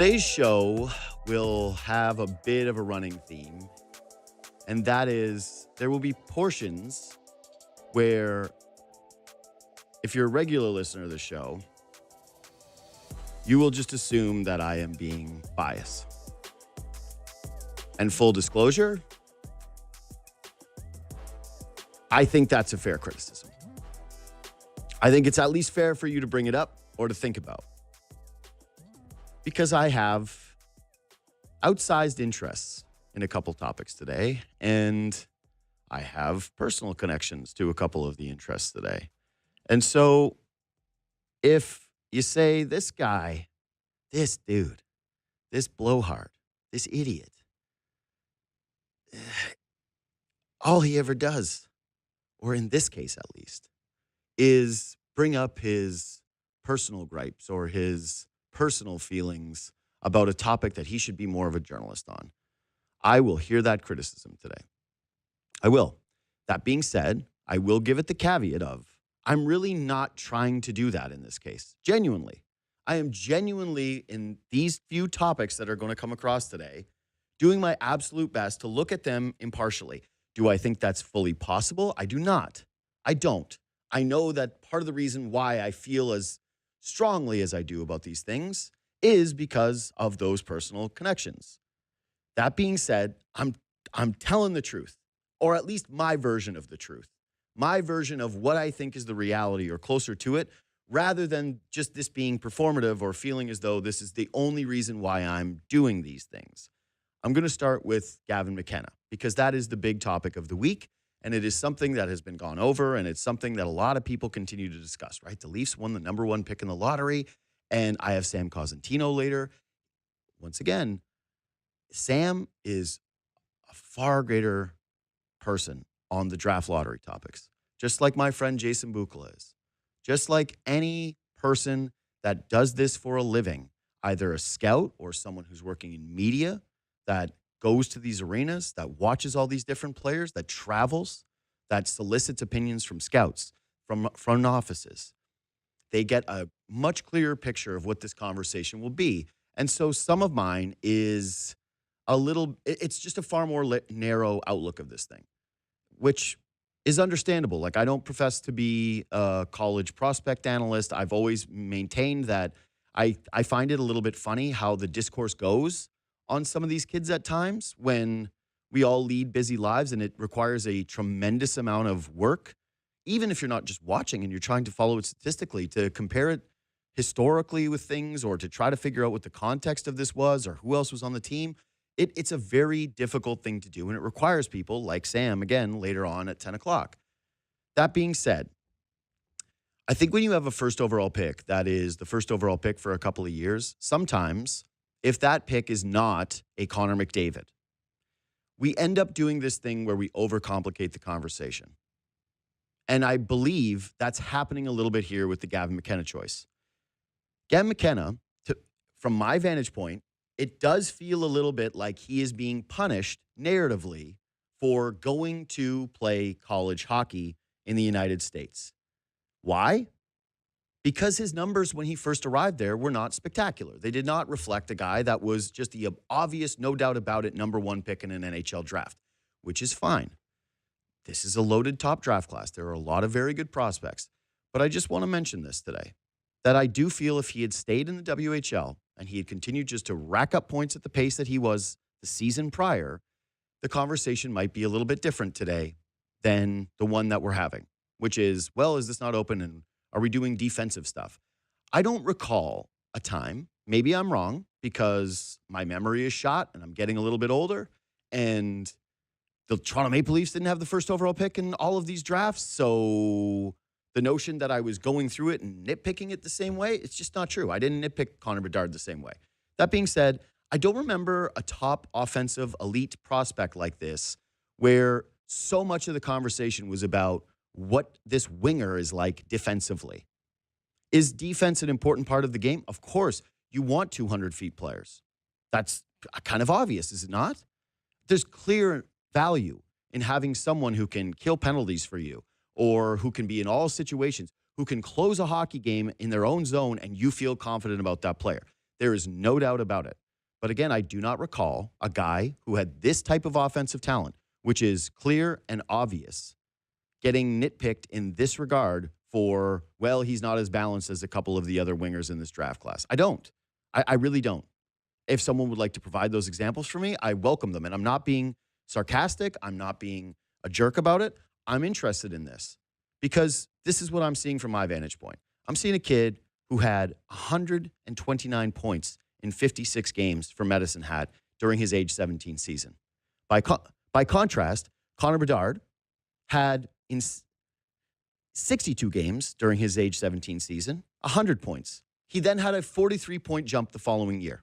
Today's show will have a bit of a running theme, and that is there will be portions where, if you're a regular listener of the show, you will just assume that I am being biased. And full disclosure, I think that's a fair criticism. I think it's at least fair for you to bring it up or to think about. Because I have outsized interests in a couple topics today, and I have personal connections to a couple of the interests today. And so if you say, this guy, this dude, this blowhard, this idiot, all he ever does, or in this case at least, is bring up his personal gripes or his personal feelings about a topic that he should be more of a journalist on, I will hear that criticism today. I will. That being said, I will give it the caveat of, I'm really not trying to do that in this case. Genuinely. I am genuinely, in these few topics that are going to come across today, doing my absolute best to look at them impartially. Do I think that's fully possible? I do not. I don't. I know that part of the reason why I feel as strongly as I do about these things is because of those personal connections. That being said, I'm telling the truth, or at least my version of the truth, my version of what I think is the reality or closer to it, rather than just this being performative or feeling as though this is the only reason why I'm doing these things. I'm going to start with Gavin McKenna because that is the big topic of the week. And it is something that has been gone over, and it's something that a lot of people continue to discuss, right? The Leafs won the number one pick in the lottery, and I have Sam Cosentino later. Once again, Sam is a far greater person on the draft lottery topics, just like my friend Jason Bukala is. Just like any person that does this for a living, either a scout or someone who's working in media that goes to these arenas, that watches all these different players, that travels, that solicits opinions from scouts, from front offices. They get a much clearer picture of what this conversation will be. And so some of mine is it's just a far more narrow outlook of this thing, which is understandable. Like, I don't profess to be a college prospect analyst. I've always maintained that I find it a little bit funny how the discourse goes on some of these kids at times when we all lead busy lives and it requires a tremendous amount of work, even if you're not just watching and you're trying to follow it statistically, to compare it historically with things or to try to figure out what the context of this was or who else was on the team. It's a very difficult thing to do, and it requires people like Sam, again, later on at 10 o'clock. That being said, I think when you have a first overall pick, that is the first overall pick for a couple of years, sometimes if that pick is not a Connor McDavid, we end up doing this thing where we overcomplicate the conversation. And I believe that's happening a little bit here with the Gavin McKenna choice. Gavin McKenna, from my vantage point, it does feel a little bit like he is being punished narratively for going to play college hockey in the United States. Why? Because his numbers when he first arrived there were not spectacular. They did not reflect a guy that was just the obvious, no doubt about it, number one pick in an NHL draft, which is fine. This is a loaded top draft class. There are a lot of very good prospects. But I just want to mention this today, that I do feel if he had stayed in the WHL and he had continued just to rack up points at the pace that he was the season prior, the conversation might be a little bit different today than the one that we're having, which is, well, is this not open and are we doing defensive stuff? I don't recall a time, maybe I'm wrong because my memory is shot and I'm getting a little bit older, and the Toronto Maple Leafs didn't have the first overall pick in all of these drafts, so the notion that I was going through it and nitpicking it the same way, it's just not true. I didn't nitpick Connor Bedard the same way. That being said, I don't remember a top offensive elite prospect like this where so much of the conversation was about what this winger is like defensively. Is defense an important part of the game? Of course, you want 200 feet players. That's kind of obvious, is it not? There's clear value in having someone who can kill penalties for you or who can be in all situations, who can close a hockey game in their own zone and you feel confident about that player. There is no doubt about it. But again, I do not recall a guy who had this type of offensive talent, which is clear and obvious, getting nitpicked in this regard for, well, he's not as balanced as a couple of the other wingers in this draft class. I don't. I really don't. If someone would like to provide those examples for me, I welcome them. And I'm not being sarcastic. I'm not being a jerk about it. I'm interested in this because this is what I'm seeing from my vantage point. I'm seeing a kid who had 129 points in 56 games for Medicine Hat during his age 17 season. By contrast, Connor Bedard had in 62 games during his age 17 season, 100 points. He then had a 43-point jump the following year.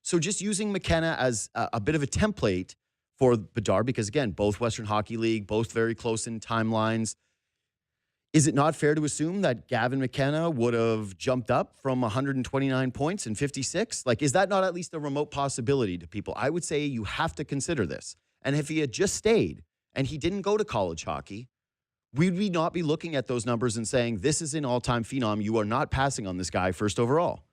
So just using McKenna as a bit of a template for Bedard, because again, both Western Hockey League, both very close in timelines. Is it not fair to assume that Gavin McKenna would have jumped up from 129 points in 56? Like, is that not at least a remote possibility to people? I would say you have to consider this. And if he had just stayed and he didn't go to college hockey, we'd not be looking at those numbers and saying, this is an all-time phenom. You are not passing on this guy first overall.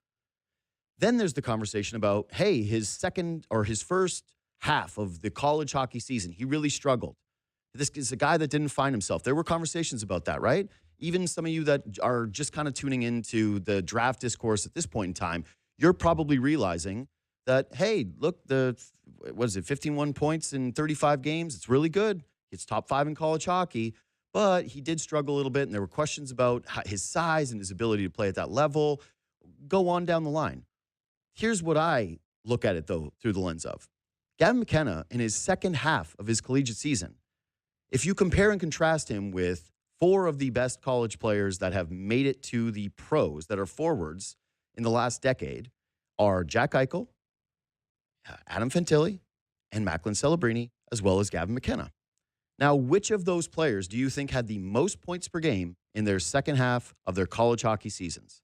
Then there's the conversation about, hey, his second or his first half of the college hockey season, he really struggled. This is a guy that didn't find himself. There were conversations about that, right? Even some of you that are just kind of tuning into the draft discourse at this point in time, you're probably realizing that, hey, look, what is it, 51 points in 35 games? It's really good. It's top 5 in college hockey. But he did struggle a little bit, and there were questions about his size and his ability to play at that level. Go on down the line. Here's what I look at it, though, through the lens of. Gavin McKenna, in his second half of his collegiate season, if you compare and contrast him with 4 of the best college players that have made it to the pros that are forwards in the last decade are Jack Eichel, Adam Fantilli, and Macklin Celebrini, as well as Gavin McKenna. Now, which of those players do you think had the most points per game in their second half of their college hockey seasons?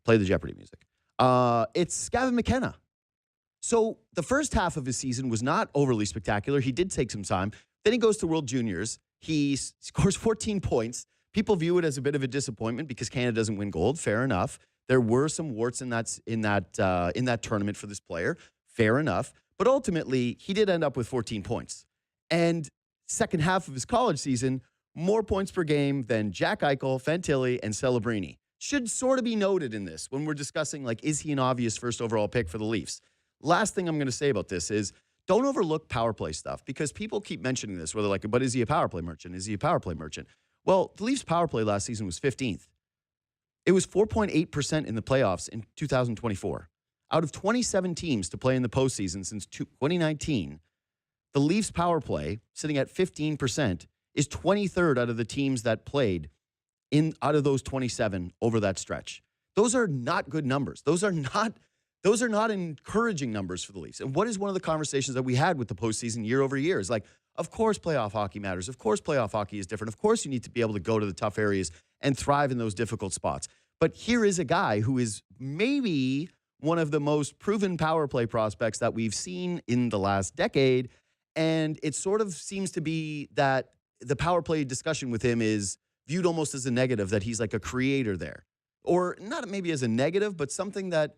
Play the Jeopardy music. It's Gavin McKenna. So the first half of his season was not overly spectacular. He did take some time. Then he goes to World Juniors. He scores 14 points. People view it as a bit of a disappointment because Canada doesn't win gold. Fair enough. There were some warts in that tournament for this player. Fair enough. But ultimately, he did end up with 14 points. And second half of his college season, more points per game than Jack Eichel, Fantilli, and Celebrini. Should sort of be noted in this when we're discussing, like, is he an obvious first overall pick for the Leafs? Last thing I'm going to say about this is don't overlook power play stuff because people keep mentioning this, where they're like, but is he a power play merchant? Is he a power play merchant? Well, the Leafs power play last season was 15th. It was 4.8% in the playoffs in 2024. Out of 27 teams to play in the postseason since 2019, the Leafs power play, sitting at 15%, is 23rd out of the teams that played out of those 27 over that stretch. Those are not good numbers. Those are not encouraging numbers for the Leafs. And what is one of the conversations that we had with the postseason year over year is like, of course playoff hockey matters. Of course playoff hockey is different. Of course you need to be able to go to the tough areas and thrive in those difficult spots. But here is a guy who is maybe one of the most proven power play prospects that we've seen in the last decade. And it sort of seems to be that the power play discussion with him is viewed almost as a negative, that he's like a creator there. Or not maybe as a negative, but something that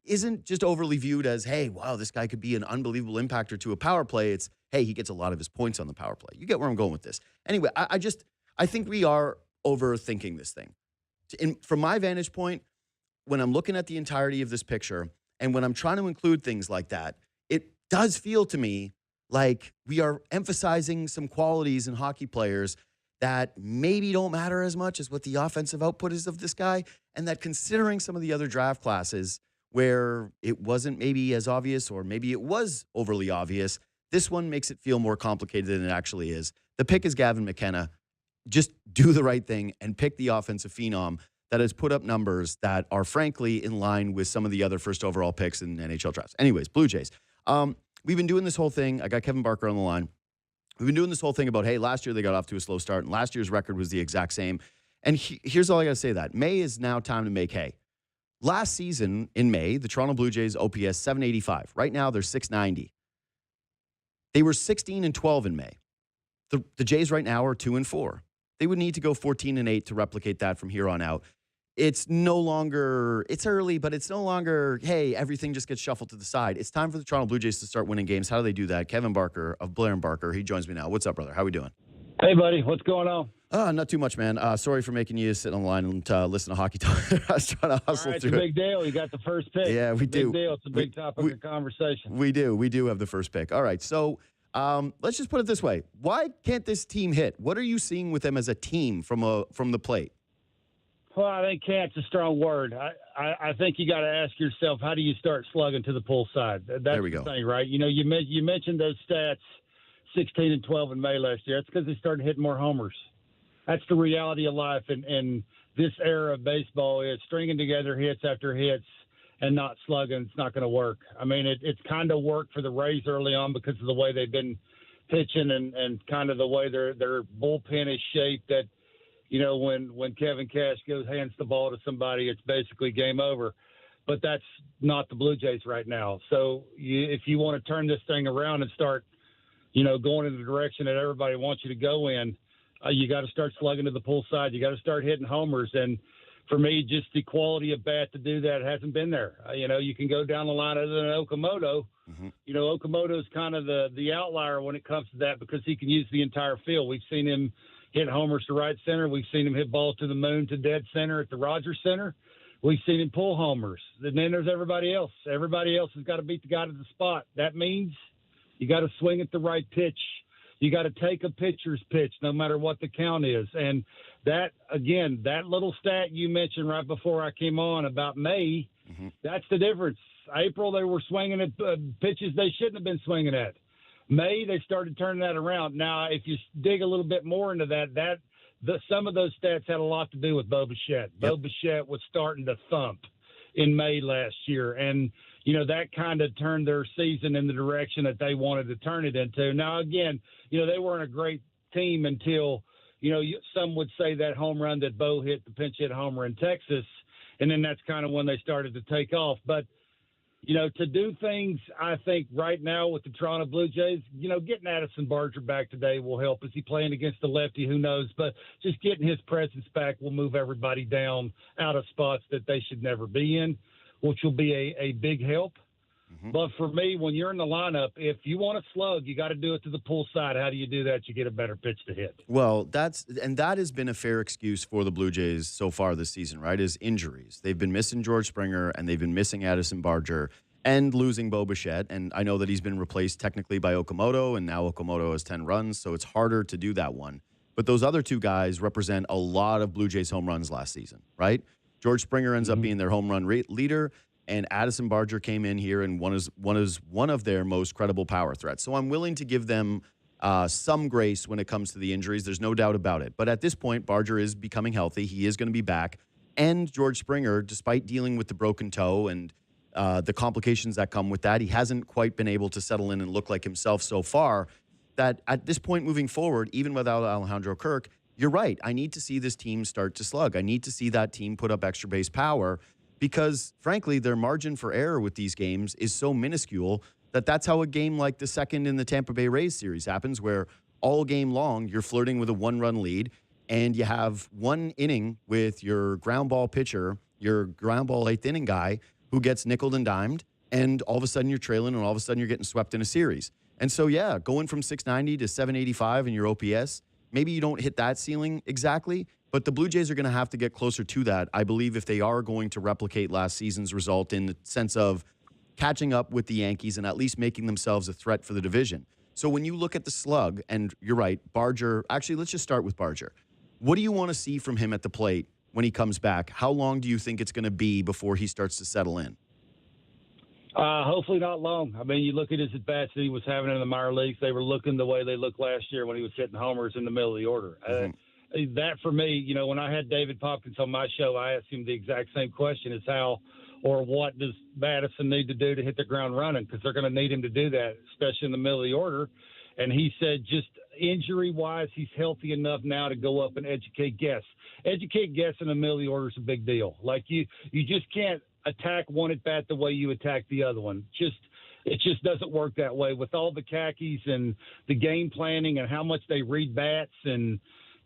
isn't just overly viewed as, hey, wow, this guy could be an unbelievable impactor to a power play. It's, hey, he gets a lot of his points on the power play. You get where I'm going with this. Anyway, I think we are overthinking this thing. From my vantage point, when I'm looking at the entirety of this picture and when I'm trying to include things like that, it does feel to me like we are emphasizing some qualities in hockey players that maybe don't matter as much as what the offensive output is of this guy, and that considering some of the other draft classes where it wasn't maybe as obvious or maybe it was overly obvious, this one makes it feel more complicated than it actually is. The pick is Gavin McKenna. Just do the right thing and pick the offensive phenom that has put up numbers that are frankly in line with some of the other first overall picks in NHL drafts. Anyways, Blue Jays. We've been doing this whole thing. I got Kevin Barker on the line. We've been doing this whole thing about, hey, last year they got off to a slow start, and last year's record was the exact same. And here's all I got to say that. May is now time to make hay. Last season in May, the Toronto Blue Jays OPS 785. Right now they're 690. They were 16-12 in May. The Jays right now are 2-4. They would need to go 14-8 to replicate that from here on out. it's no longer, it's early, but it's no longer, hey, everything just gets shuffled to the side. It's time for the Toronto Blue Jays to start winning games. How do they do that? Kevin Barker of Blair Barker, he joins me now. What's up, brother? How we doing? Hey, buddy. What's going on? Not too much, man. Sorry for making you sit on the line and listen to hockey talk. I was trying to hustle through it. It's a big deal. You got the first pick. Yeah, we do. Big deal. It's a big topic of conversation. We do. We do have the first pick. All right. So let's just put it this way. Why can't this team hit? What are you seeing with them as a team from the plate? Well, I think "can't's" a strong word. I think you got to ask yourself, how do you start slugging to the pull side? That's there we go. The thing, right? You know, you mentioned those stats, 16 and 12 in May last year. That's because they started hitting more homers. That's the reality of life in this era of baseball, is stringing together hits after hits and not slugging. It's not going to work. I mean, it's kind of worked for the Rays early on because of the way they've been pitching and kind of the way their bullpen is shaped, that, you know, when Kevin Cash hands the ball to somebody, it's basically game over. But that's not the Blue Jays right now. So if you want to turn this thing around and start, you know, going in the direction that everybody wants you to go in, you got to start slugging to the pull side. You got to start hitting homers. And for me, just the quality of bat to do that hasn't been there. You know, you can go down the line other than Okamoto. Mm-hmm. You know, Okamoto is kind of the outlier when it comes to that because he can use the entire field. We've seen him hit homers to right center. We've seen him hit balls to the moon to dead center at the Rogers Center. We've seen him pull homers. And then there's everybody else. Everybody else has got to beat the guy to the spot. That means you got to swing at the right pitch. You got to take a pitcher's pitch no matter what the count is. And that, again, that little stat you mentioned right before I came on about May, mm-hmm. That's the difference. April, they were swinging at pitches they shouldn't have been swinging at. May, they started turning that around. Now, if you dig a little bit more into that, some of those stats had a lot to do with Bo Bichette. Yep. Bo Bichette was starting to thump in May last year. And, you know, that kind of turned their season in the direction that they wanted to turn it into. Now, again, you know, they weren't a great team until, you know, some would say that home run that Bo hit, the pinch hit homer in Texas, and then that's kind of when they started to take off. But, you know, to do things, I think right now with the Toronto Blue Jays, you know, getting Addison Barger back today will help. Is he playing against the lefty? Who knows? But just getting his presence back will move everybody down out of spots that they should never be in, which will be a big help. Mm-hmm. But for me, when you're in the lineup, if you want to slug, you got to do it to the pull side. How do you do that? You get a better pitch to hit. Well, that has been a fair excuse for the Blue Jays so far this season, right? Is injuries. They've been missing George Springer and they've been missing Addison Barger and losing Bo Bichette. And I know that he's been replaced technically by Okamoto, and now Okamoto has 10 runs, so it's harder to do that one. But those other two guys represent a lot of Blue Jays home runs last season, right? George Springer ends up being their home run leader, and Addison Barger came in here and one of their most credible power threats. So I'm willing to give them some grace when it comes to the injuries. There's no doubt about it. But at this point, Barger is becoming healthy. He is going to be back. And George Springer, despite dealing with the broken toe and the complications that come with that, he hasn't quite been able to settle in and look like himself so far, that at this point moving forward, even without Alejandro Kirk, you're right. I need to see this team start to slug. I need to see that team put up extra base power because, frankly, their margin for error with these games is so minuscule that that's how a game like the second in the Tampa Bay Rays series happens, where all game long you're flirting with a one-run lead and you have one inning with your ground ball pitcher, your ground ball eighth inning guy, who gets nickeled and dimed, and all of a sudden you're trailing and all of a sudden you're getting swept in a series. And so, yeah, going from 690 to 785 in your OPS, maybe you don't hit that ceiling exactly, but the Blue Jays are going to have to get closer to that, I believe, if they are going to replicate last season's result in the sense of catching up with the Yankees and at least making themselves a threat for the division. So when you look at the slug, and you're right, Barger, actually, let's just start with Barger. What do you want to see from him at the plate when he comes back? How long do you think it's going to be before he starts to settle in? Hopefully not long. I mean, you look at his at-bats that he was having in the minor leagues. They were looking the way they looked last year when he was hitting homers in the middle of the order. Mm-hmm. That, for me, you know, when I had David Popkins on my show, I asked him the exact same question as how or what does Madison need to do to hit the ground running, because they're going to need him to do that, especially in the middle of the order. And he said just injury-wise, he's healthy enough now to go up and educate guests. Educate guests in the middle of the order is a big deal. Like, you just can't attack one at bat the way you attack the other one. It just doesn't work that way with all the khakis and the game planning and how much they read bats and,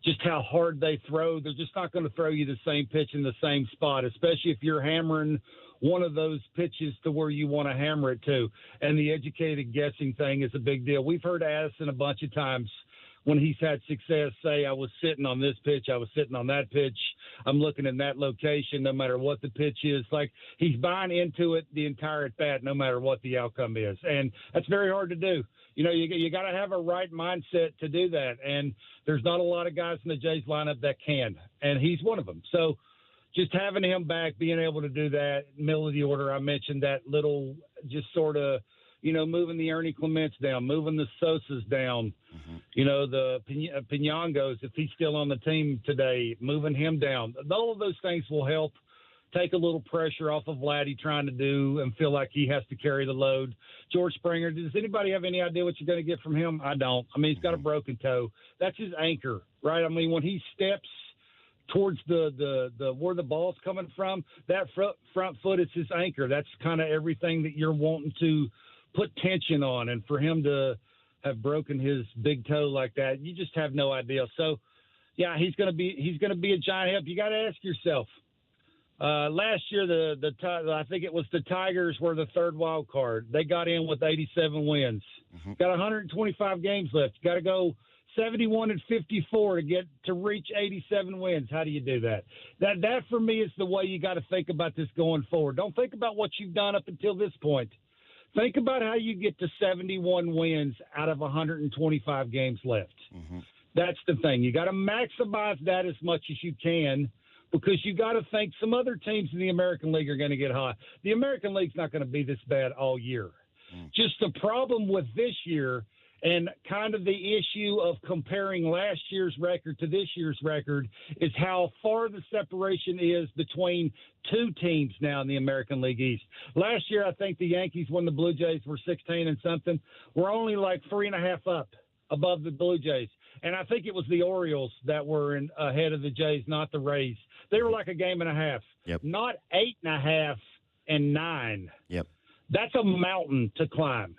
just how hard they throw. They're just not going to throw you the same pitch in the same spot, especially if you're hammering one of those pitches to where you want to hammer it to. And the educated guessing thing is a big deal. We've heard Addison a bunch of times when he's had success say, I was sitting on this pitch, I was sitting on that pitch, I'm looking in that location no matter what the pitch is. Like, he's buying into it the entire at bat no matter what the outcome is. And that's very hard to do. You know, you got to have a right mindset to do that. And there's not a lot of guys in the Jays lineup that can, and he's one of them. So just having him back, being able to do that, middle of the order, I mentioned that little just sort of, you know, moving the Ernie Clements down, moving the Sosas down, you know, the Pinangos, if he's still on the team today, moving him down. All of those things will help take a little pressure off of Vladdy trying to do and feel like he has to carry the load. George Springer, does anybody have any idea what you're going to get from him? I don't. I mean, he's got a broken toe. That's his anchor, right? I mean, when he steps towards the where the ball's coming from, that front foot is his anchor. That's kind of everything that you're wanting to put tension on. And for him to have broken his big toe like that, you just have no idea. So, yeah, he's going to be a giant help. You got to ask yourself. Last year, I think it was the Tigers were the third wild card. They got in with 87 wins. Got 125 games left. You got to go 71-54 to reach 87 wins. How do you do that? That for me is the way you got to think about this going forward. Don't think about what you've done up until this point. Think about how you get to 71 wins out of 125 games left. That's the thing. You got to maximize that as much as you can, because you got to think some other teams in the American League are going to get hot. The American League's not going to be this bad all year. Just the problem with this year and kind of the issue of comparing last year's record to this year's record is how far the separation is between two teams now in the American League East. Last year, I think the Yankees, when the Blue Jays were 16 and something, were only like 3.5 up above the Blue Jays. And I think it was the Orioles that were ahead of the Jays, not the Rays. They were like a game and a half, not 8.5 and 9. That's a mountain to climb.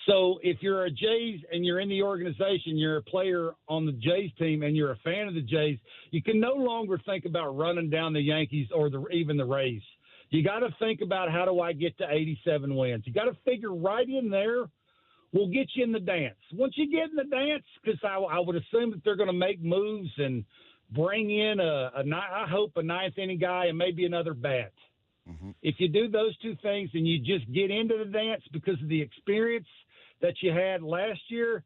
So if you're a Jays and you're in the organization, you're a player on the Jays team and you're a fan of the Jays, you can no longer think about running down the Yankees or even the Rays. You got to think about, how do I get to 87 wins? You got to figure right in there will get you in the dance. Once you get in the dance, because I would assume that they're going to make moves and bring in I hope a ninth inning guy and maybe another bat. If you do those two things and you just get into the dance because of the experience that you had last year,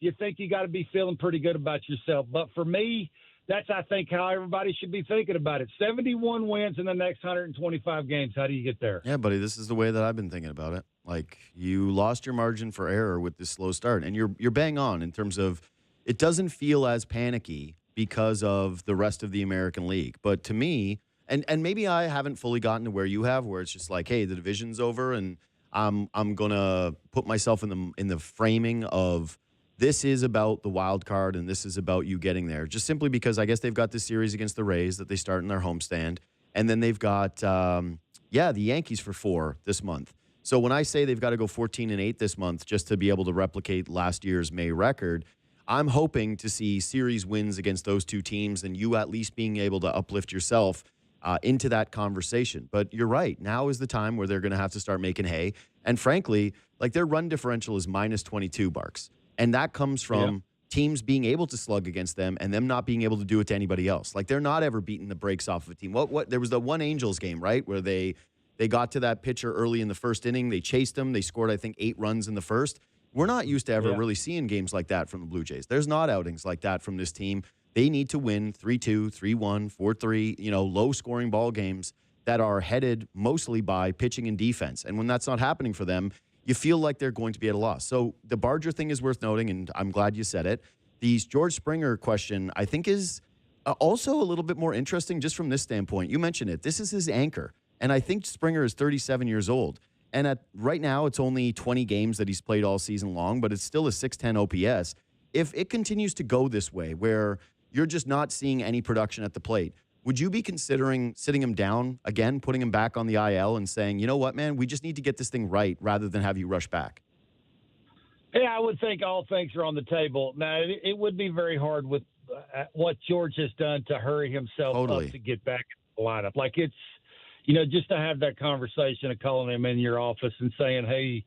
you think you got to be feeling pretty good about yourself. But for me, that's, I think, how everybody should be thinking about it. 71 wins in the next 125 games. How do you get there? Yeah, buddy, this is the way that I've been thinking about it. Like, you lost your margin for error with this slow start, and you're bang on in terms of it doesn't feel as panicky because of the rest of the American League. But to me, and maybe I haven't fully gotten to where you have, where it's just like, hey, the division's over, and I'm gonna put myself in the framing of this is about the wild card and this is about you getting there. Just simply because I guess they've got this series against the Rays that they start in their homestand, and then they've got the Yankees for 4 this month. So when I say they've got to go 14-8 this month just to be able to replicate last year's May record, I'm hoping to see series wins against those two teams and you at least being able to uplift yourself into that conversation. But you're right. Now is the time where they're going to have to start making hay. And frankly, like, their run differential is minus 22, Barks. And that comes from teams being able to slug against them and them not being able to do it to anybody else. Like, they're not ever beating the brakes off of a team. There was the one Angels game, right, where they got to that pitcher early in the first inning. They chased him. They scored, I think, 8 runs in the first. We're not used to ever really seeing games like that from the Blue Jays. There's not outings like that from this team. They need to win 3-2, 3-1, 4-3, low-scoring ball games that are headed mostly by pitching and defense. And when that's not happening for them, you feel like they're going to be at a loss. So the Barger thing is worth noting, and I'm glad you said it. The George Springer question, I think, is also a little bit more interesting just from this standpoint. You mentioned it. This is his anchor. And I think Springer is 37 years old. And right now, it's only 20 games that he's played all season long, but it's still a 610 OPS. If it continues to go this way, where you're just not seeing any production at the plate, would you be considering sitting him down again, putting him back on the IL and saying, you know what, man, we just need to get this thing right rather than have you rush back? Yeah, I would think all things are on the table. Now, it would be very hard with what George has done to hurry himself Totally. up to get back in the lineup. Like it's, just to have that conversation of calling him in your office and saying, hey,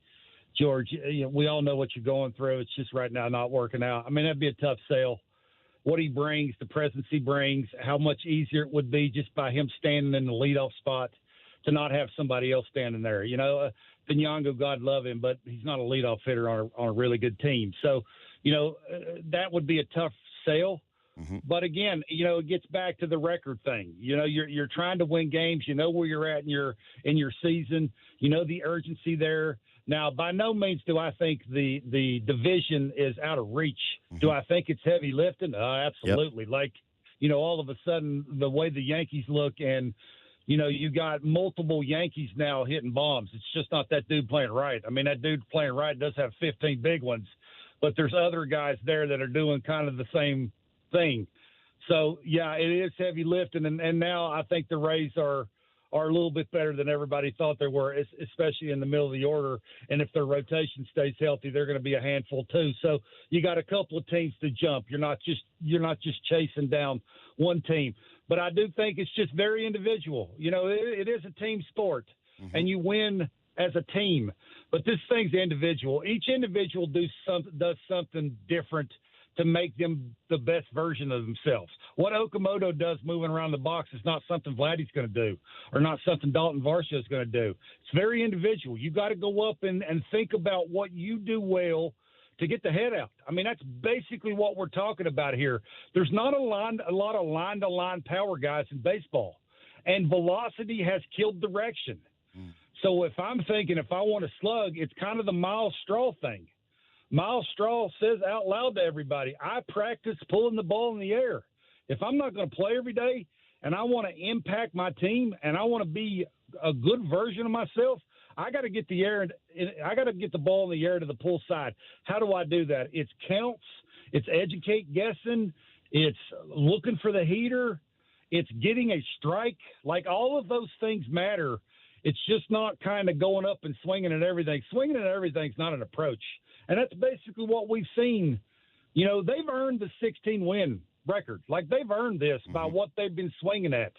George, we all know what you're going through. It's just right now not working out. I mean, that'd be a tough sell. What he brings, the presence he brings, how much easier it would be just by him standing in the leadoff spot to not have somebody else standing there. Pinyango, God love him, but he's not a leadoff hitter on a really good team. So, that would be a tough sale. Mm-hmm. But again, it gets back to the record thing. You're trying to win games. You know where you're at in your season. You know the urgency there. Now, by no means do I think the division is out of reach. Mm-hmm. Do I think it's heavy lifting? Absolutely. Yep. Like, all of a sudden, the way the Yankees look and, you got multiple Yankees now hitting bombs. It's just not that dude playing right. I mean, that dude playing right does have 15 big ones, but there's other guys there that are doing kind of the same thing. So, yeah, it is heavy lifting, and now I think the Rays are a little bit better than everybody thought they were, especially in the middle of the order. And if their rotation stays healthy, they're going to be a handful too. So you got a couple of teams to jump. You're not just chasing down one team. But I do think it's just very individual. It is a team sport, mm-hmm. and you win as a team. But this thing's individual. Each individual does something different to make them the best version of themselves. What Okamoto does moving around the box is not something Vladdy's going to do or not something Dalton Varsho is going to do. It's very individual. You got to go up and think about what you do well to get the head out. I mean, that's basically what we're talking about here. There's not a lot of line-to-line power guys in baseball, and velocity has killed direction. Mm. So if I'm thinking if I want to slug, it's kind of the Miles Straw thing. Miles Straw says out loud to everybody, I practice pulling the ball in the air. If I'm not going to play every day and I want to impact my team and I want to be a good version of myself, I got to get I got to get the ball in the air to the pull side. How do I do that? It's counts. It's educate guessing. It's looking for the heater. It's getting a strike. Like all of those things matter. It's just not kind of going up and swinging at everything. Swinging at everything's not an approach. And that's basically what we've seen. They've earned the 16-win record. Like, they've earned this by what they've been swinging at.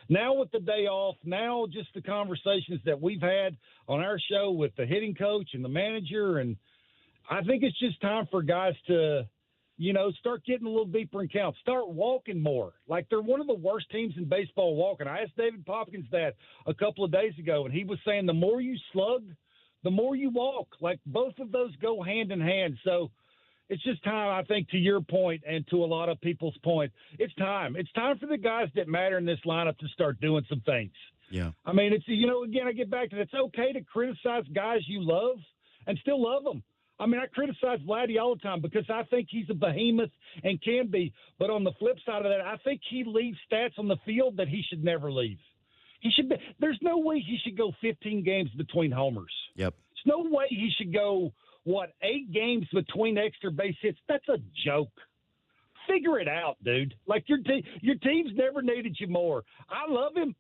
Now with the day off, now just the conversations that we've had on our show with the hitting coach and the manager, and I think it's just time for guys to, start getting a little deeper in count. Start walking more. Like, they're one of the worst teams in baseball walking. I asked David Popkins that a couple of days ago, and he was saying the more you slug, the more you walk. Like, both of those go hand in hand. So it's just time, I think, to your point and to a lot of people's point, it's time. It's time for the guys that matter in this lineup to start doing some things. Yeah. I mean, it's, again, I get back to it. It's okay to criticize guys you love and still love them. I mean, I criticize Vladdy all the time because I think he's a behemoth and can be. But on the flip side of that, I think he leaves stats on the field that he should never leave. There's no way he should go 15 games between homers. Yep. There's no way he should go, 8 games between extra base hits? That's a joke. Figure it out, dude. Like, your team's never needed you more. I love him.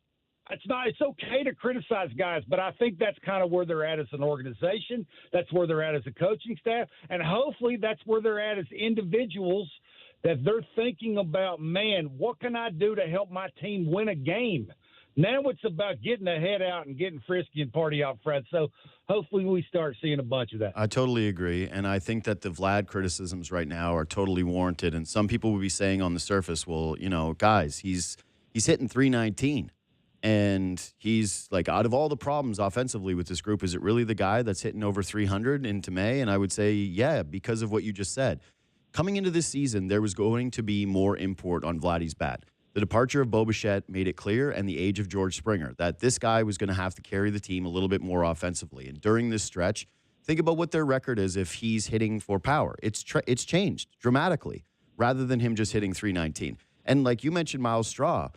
It's okay to criticize guys, but I think that's kind of where they're at as an organization. That's where they're at as a coaching staff. And hopefully that's where they're at as individuals, that they're thinking about, man, what can I do to help my team win a game? Now it's about getting the head out and getting frisky and party out front. So hopefully we start seeing a bunch of that. I totally agree. And I think that the Vlad criticisms right now are totally warranted. And some people would be saying on the surface, well, guys, he's hitting 319. And he's like, out of all the problems offensively with this group, is it really the guy that's hitting over 300 into May? And I would say, yeah, because of what you just said. Coming into this season, there was going to be more import on Vladdy's bat. The departure of Bo Bichette made it clear, and the age of George Springer, that this guy was going to have to carry the team a little bit more offensively. And during this stretch, think about what their record is if he's hitting for power. It's changed dramatically rather than him just hitting 319. And like you mentioned, Miles Straw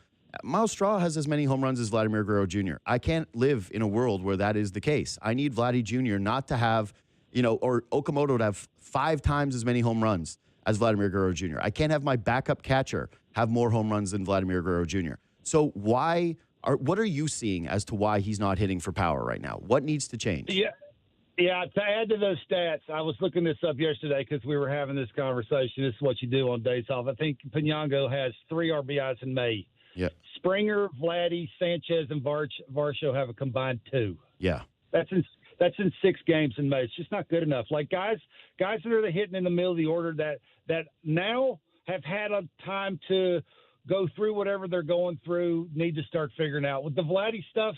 has as many home runs as Vladimir Guerrero Jr. I can't live in a world where that is the case. I need Vladdy Jr. not to have, or Okamoto to have 5 times as many home runs as Vladimir Guerrero Jr. I can't have my backup catcher have more home runs than Vladimir Guerrero Jr. So what are you seeing as to why he's not hitting for power right now? What needs to change? Yeah. Yeah, to add to those stats, I was looking this up yesterday because we were having this conversation. This is what you do on days off. I think Pinango has 3 RBIs in May. Yeah. Springer, Vladdy, Sanchez, and Varsho have a combined 2. Yeah. That's in 6 games in May. It's just not good enough. Like guys that are hitting in the middle of the order that now have had a time to go through whatever they're going through need to start figuring out. With the Vladdy stuff,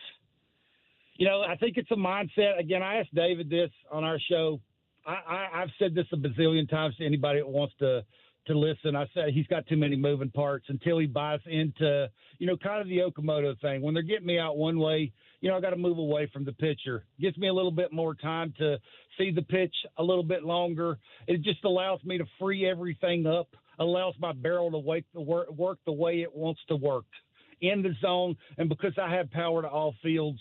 I think it's a mindset. Again, I asked David this on our show. I've said this a bazillion times to anybody that wants to listen. I said he's got too many moving parts until he buys into, kind of the Okamoto thing. When they're getting me out one way, I got to move away from the pitcher. Gives me a little bit more time to see the pitch a little bit longer. It just allows me to free everything up, allows my barrel to work the way it wants to work in the zone. And because I have power to all fields,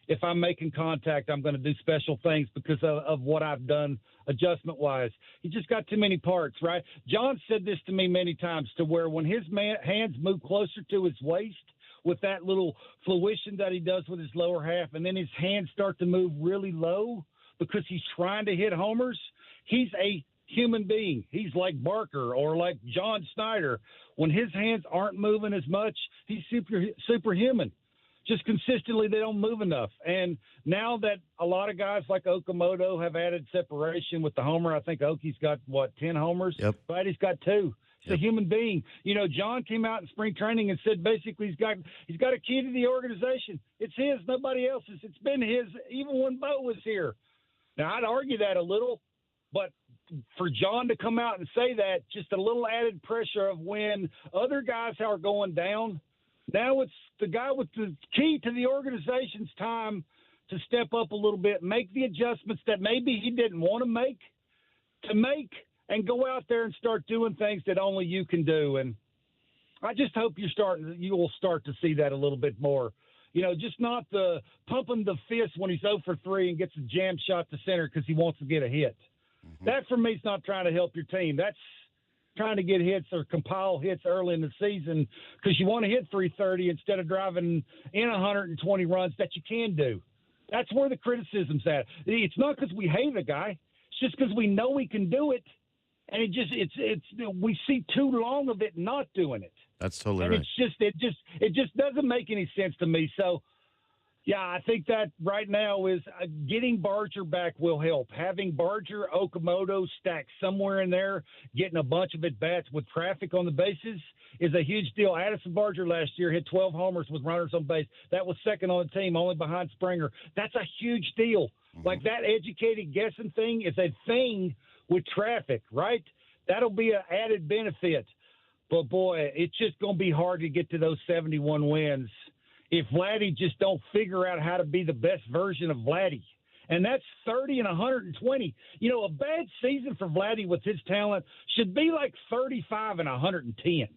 if I'm making contact, I'm going to do special things because of what I've done adjustment-wise. He just got too many parts, right? John said this to me many times to where when his hands move closer to his waist with that little fruition that he does with his lower half, and then his hands start to move really low because he's trying to hit homers, he's a human being. He's like Barker or like John Snyder. When his hands aren't moving as much, he's superhuman. Just consistently, they don't move enough. And now that a lot of guys like Okamoto have added separation with the homer, I think Oki's got, 10 homers? Yep. Vladdy's got 2. He's a human being. John came out in spring training and said basically he's got a key to the organization. It's his, nobody else's. It's been his even when Bo was here. Now, I'd argue that a little, but for John to come out and say that, just a little added pressure of when other guys are going down, now it's the guy with the key to the organization's time to step up a little bit, make the adjustments that maybe he didn't want to make, and go out there and start doing things that only you can do. And I just hope you will start to see that a little bit more. Just not the pumping the fist when he's 0 for 3 and gets a jam shot to center because he wants to get a hit. Mm-hmm. That, for me, is not trying to help your team. That's trying to get hits or compile hits early in the season because you want to hit 330 instead of driving in 120 runs that you can do. That's where the criticism's at. It's not because we hate a guy. It's just because we know he can do it, and we see too long of it not doing it. That's totally and right. It just doesn't make any sense to me. So, yeah, I think that right now is getting Barger back will help. Having Barger, Okamoto stacked somewhere in there, getting a bunch of at-bats with traffic on the bases is a huge deal. Addison Barger last year hit 12 homers with runners on base. That was second on the team, only behind Springer. That's a huge deal. Mm-hmm. Like that educated guessing thing is a thing with traffic, right? That'll be an added benefit. But, boy, it's just going to be hard to get to those 71 wins if Vladdy just don't figure out how to be the best version of Vladdy. And that's 30 and 120. A bad season for Vladdy with his talent should be like 35 and 110,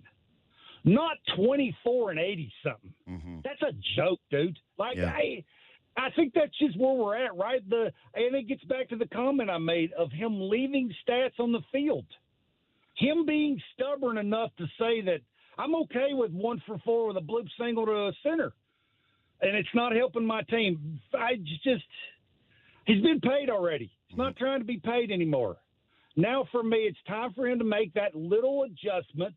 not 24 and 80-something. Mm-hmm. That's a joke, dude. I think that's just where we're at, right? And it gets back to the comment I made of him leaving stats on the field. Him being stubborn enough to say that I'm okay with 1 for 4 with a bloop single to a center, and it's not helping my team. He's been paid already. He's not trying to be paid anymore. Now for me, it's time for him to make that little adjustment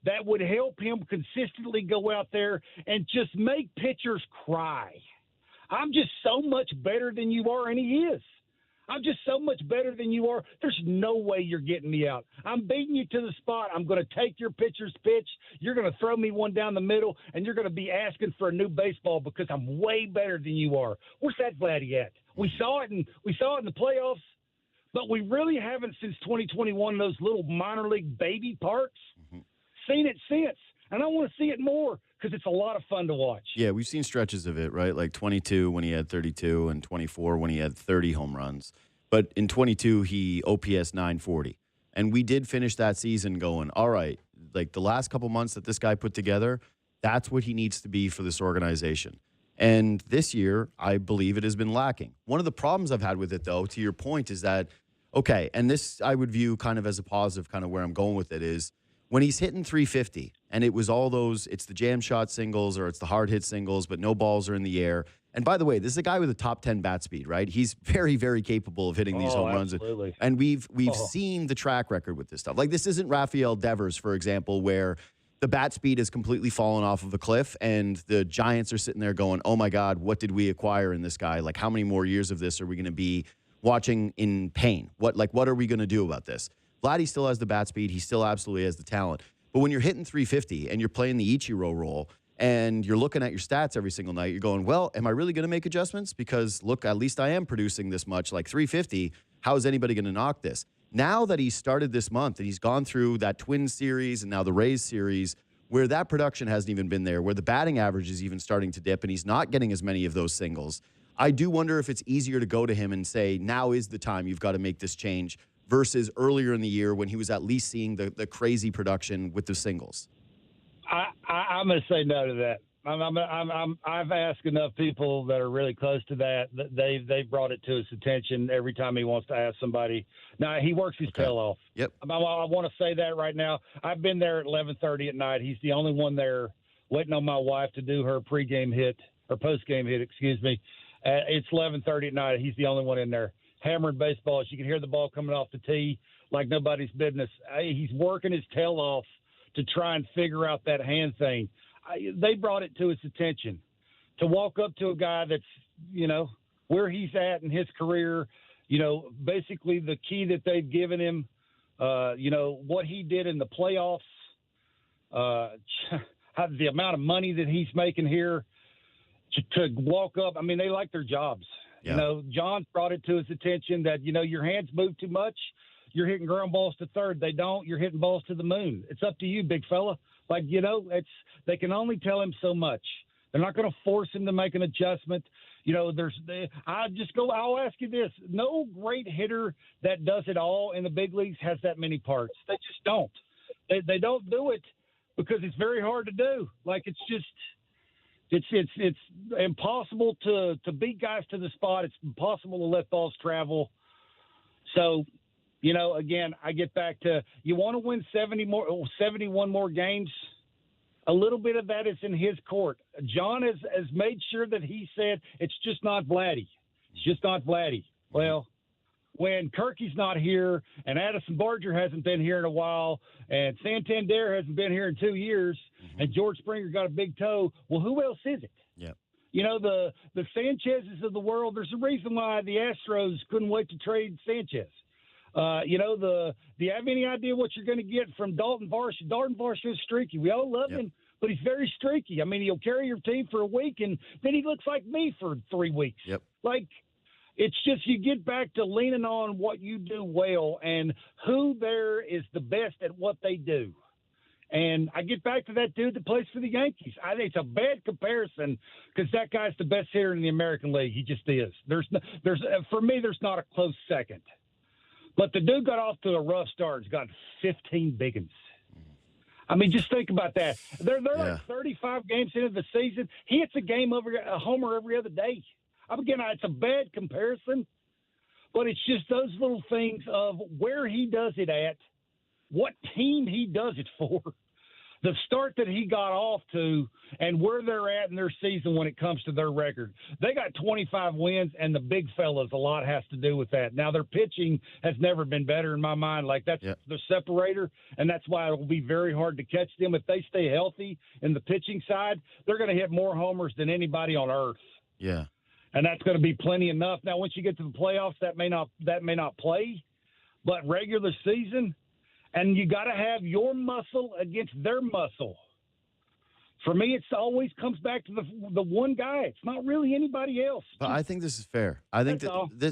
that would help him consistently go out there and just make pitchers cry. I'm just so much better than you are, and he is. I'm just so much better than you are. There's no way you're getting me out. I'm beating you to the spot. I'm going to take your pitcher's pitch. You're going to throw me one down the middle, and you're going to be asking for a new baseball because I'm way better than you are. Where's that Vladdy at? We saw it in the playoffs, but we really haven't since 2021, those little minor league baby parks, seen it since. And I want to see it more because it's a lot of fun to watch. Yeah, we've seen stretches of it, right? Like 22 when he had 32 and 24 when he had 30 home runs. But in 22, he OPS 940. And we did finish that season going, all right, like the last couple months that this guy put together, that's what he needs to be for this organization. And this year, I believe it has been lacking. One of the problems I've had with it, though, to your point, is that, okay, and this I would view kind of as a positive, kind of where I'm going with it is, when he's hitting 350, and it was all those, it's the jam shot singles or it's the hard hit singles, but no balls are in the air. And by the way, this is a guy with a top 10 bat speed, right? He's very, very capable of hitting these home runs. Absolutely. And we've seen the track record with this stuff. Like, this isn't Rafael Devers, for example, where the bat speed has completely fallen off of a cliff and the Giants are sitting there going, oh my God, what did we acquire in this guy? Like, how many more years of this are we going to be watching in pain? What are we going to do about this? Vladdy still has the bat speed. He still absolutely has the talent. But when you're hitting 350 and you're playing the Ichiro role and you're looking at your stats every single night, you're going, well, am I really going to make adjustments? Because, look, at least I am producing this much, like 350. How is anybody going to knock this? Now that he started this month and he's gone through that Twins series and now the Rays series, where that production hasn't even been there, where the batting average is even starting to dip and he's not getting as many of those singles, I do wonder if it's easier to go to him and say, now is the time you've got to make this change, versus earlier in the year when he was at least seeing the crazy production with the singles. I'm going to say no to that. I've asked enough people that are really close to that. They've brought it to his attention every time he wants to ask somebody. Now, he works his tail off. Yep. I want to say that right now. I've been there at 11:30 at night. He's the only one there waiting on my wife to do her pregame hit, or postgame hit, excuse me. It's 11:30 at night. He's the only one in there hammering baseballs. You can hear the ball coming off the tee like nobody's business. He's working his tail off to try and figure out that hand thing. They brought it to his attention. To walk up to a guy that's, where he's at in his career, basically the key that they've given him, what he did in the playoffs, the amount of money that he's making here, to walk up. I mean, they like their jobs. Yeah. John brought it to his attention that, your hands move too much. You're hitting ground balls to third. They don't. You're hitting balls to the moon. It's up to you, big fella. Like, they can only tell him so much. They're not going to force him to make an adjustment. I'll ask you this. No great hitter that does it all in the big leagues has that many parts. They just don't. They don't do it because it's very hard to do. Like, it's impossible to beat guys to the spot. It's impossible to let balls travel. So, again, I get back to, you want to win 71 more games. A little bit of that is in his court. John has made sure that he said it's just not Vladdy. It's just not Vladdy. Well, when Kirky's not here and Addison Barger hasn't been here in a while and Santander hasn't been here in 2 years and George Springer got a big toe, well, who else is it? Yeah. The Sanchez's of the world, there's a reason why the Astros couldn't wait to trade Sanchez. Do you have any idea what you're going to get from Dalton Varsho? Dalton Varsho is streaky. We all love him, but he's very streaky. I mean, he'll carry your team for a week, and then he looks like me for 3 weeks. Yep. Like, it's just you get back to leaning on what you do well and who there is the best at what they do. And I get back to that dude that plays for the Yankees. I think it's a bad comparison because that guy's the best hitter in the American League. He just is. For me, there's not a close second. But the dude got off to a rough start. He's got 15 big ones. I mean, just think about that. They're like 35 games into the season. He hits a homer every other day. Again, it's a bad comparison, but it's just those little things of where he does it at, what team he does it for, the start that he got off to, and where they're at in their season when it comes to their record. They got 25 wins, and the big fellas, a lot has to do with that. Now, their pitching has never been better in my mind. Like, that's the separator, and that's why it will be very hard to catch them. If they stay healthy in the pitching side, they're going to hit more homers than anybody on earth. Yeah. And that's going to be plenty enough. Now, once you get to the playoffs, that may not play, but regular season – and you got to have your muscle against their muscle. For me, it always comes back to the one guy. It's not really anybody else. But I think this is fair. I think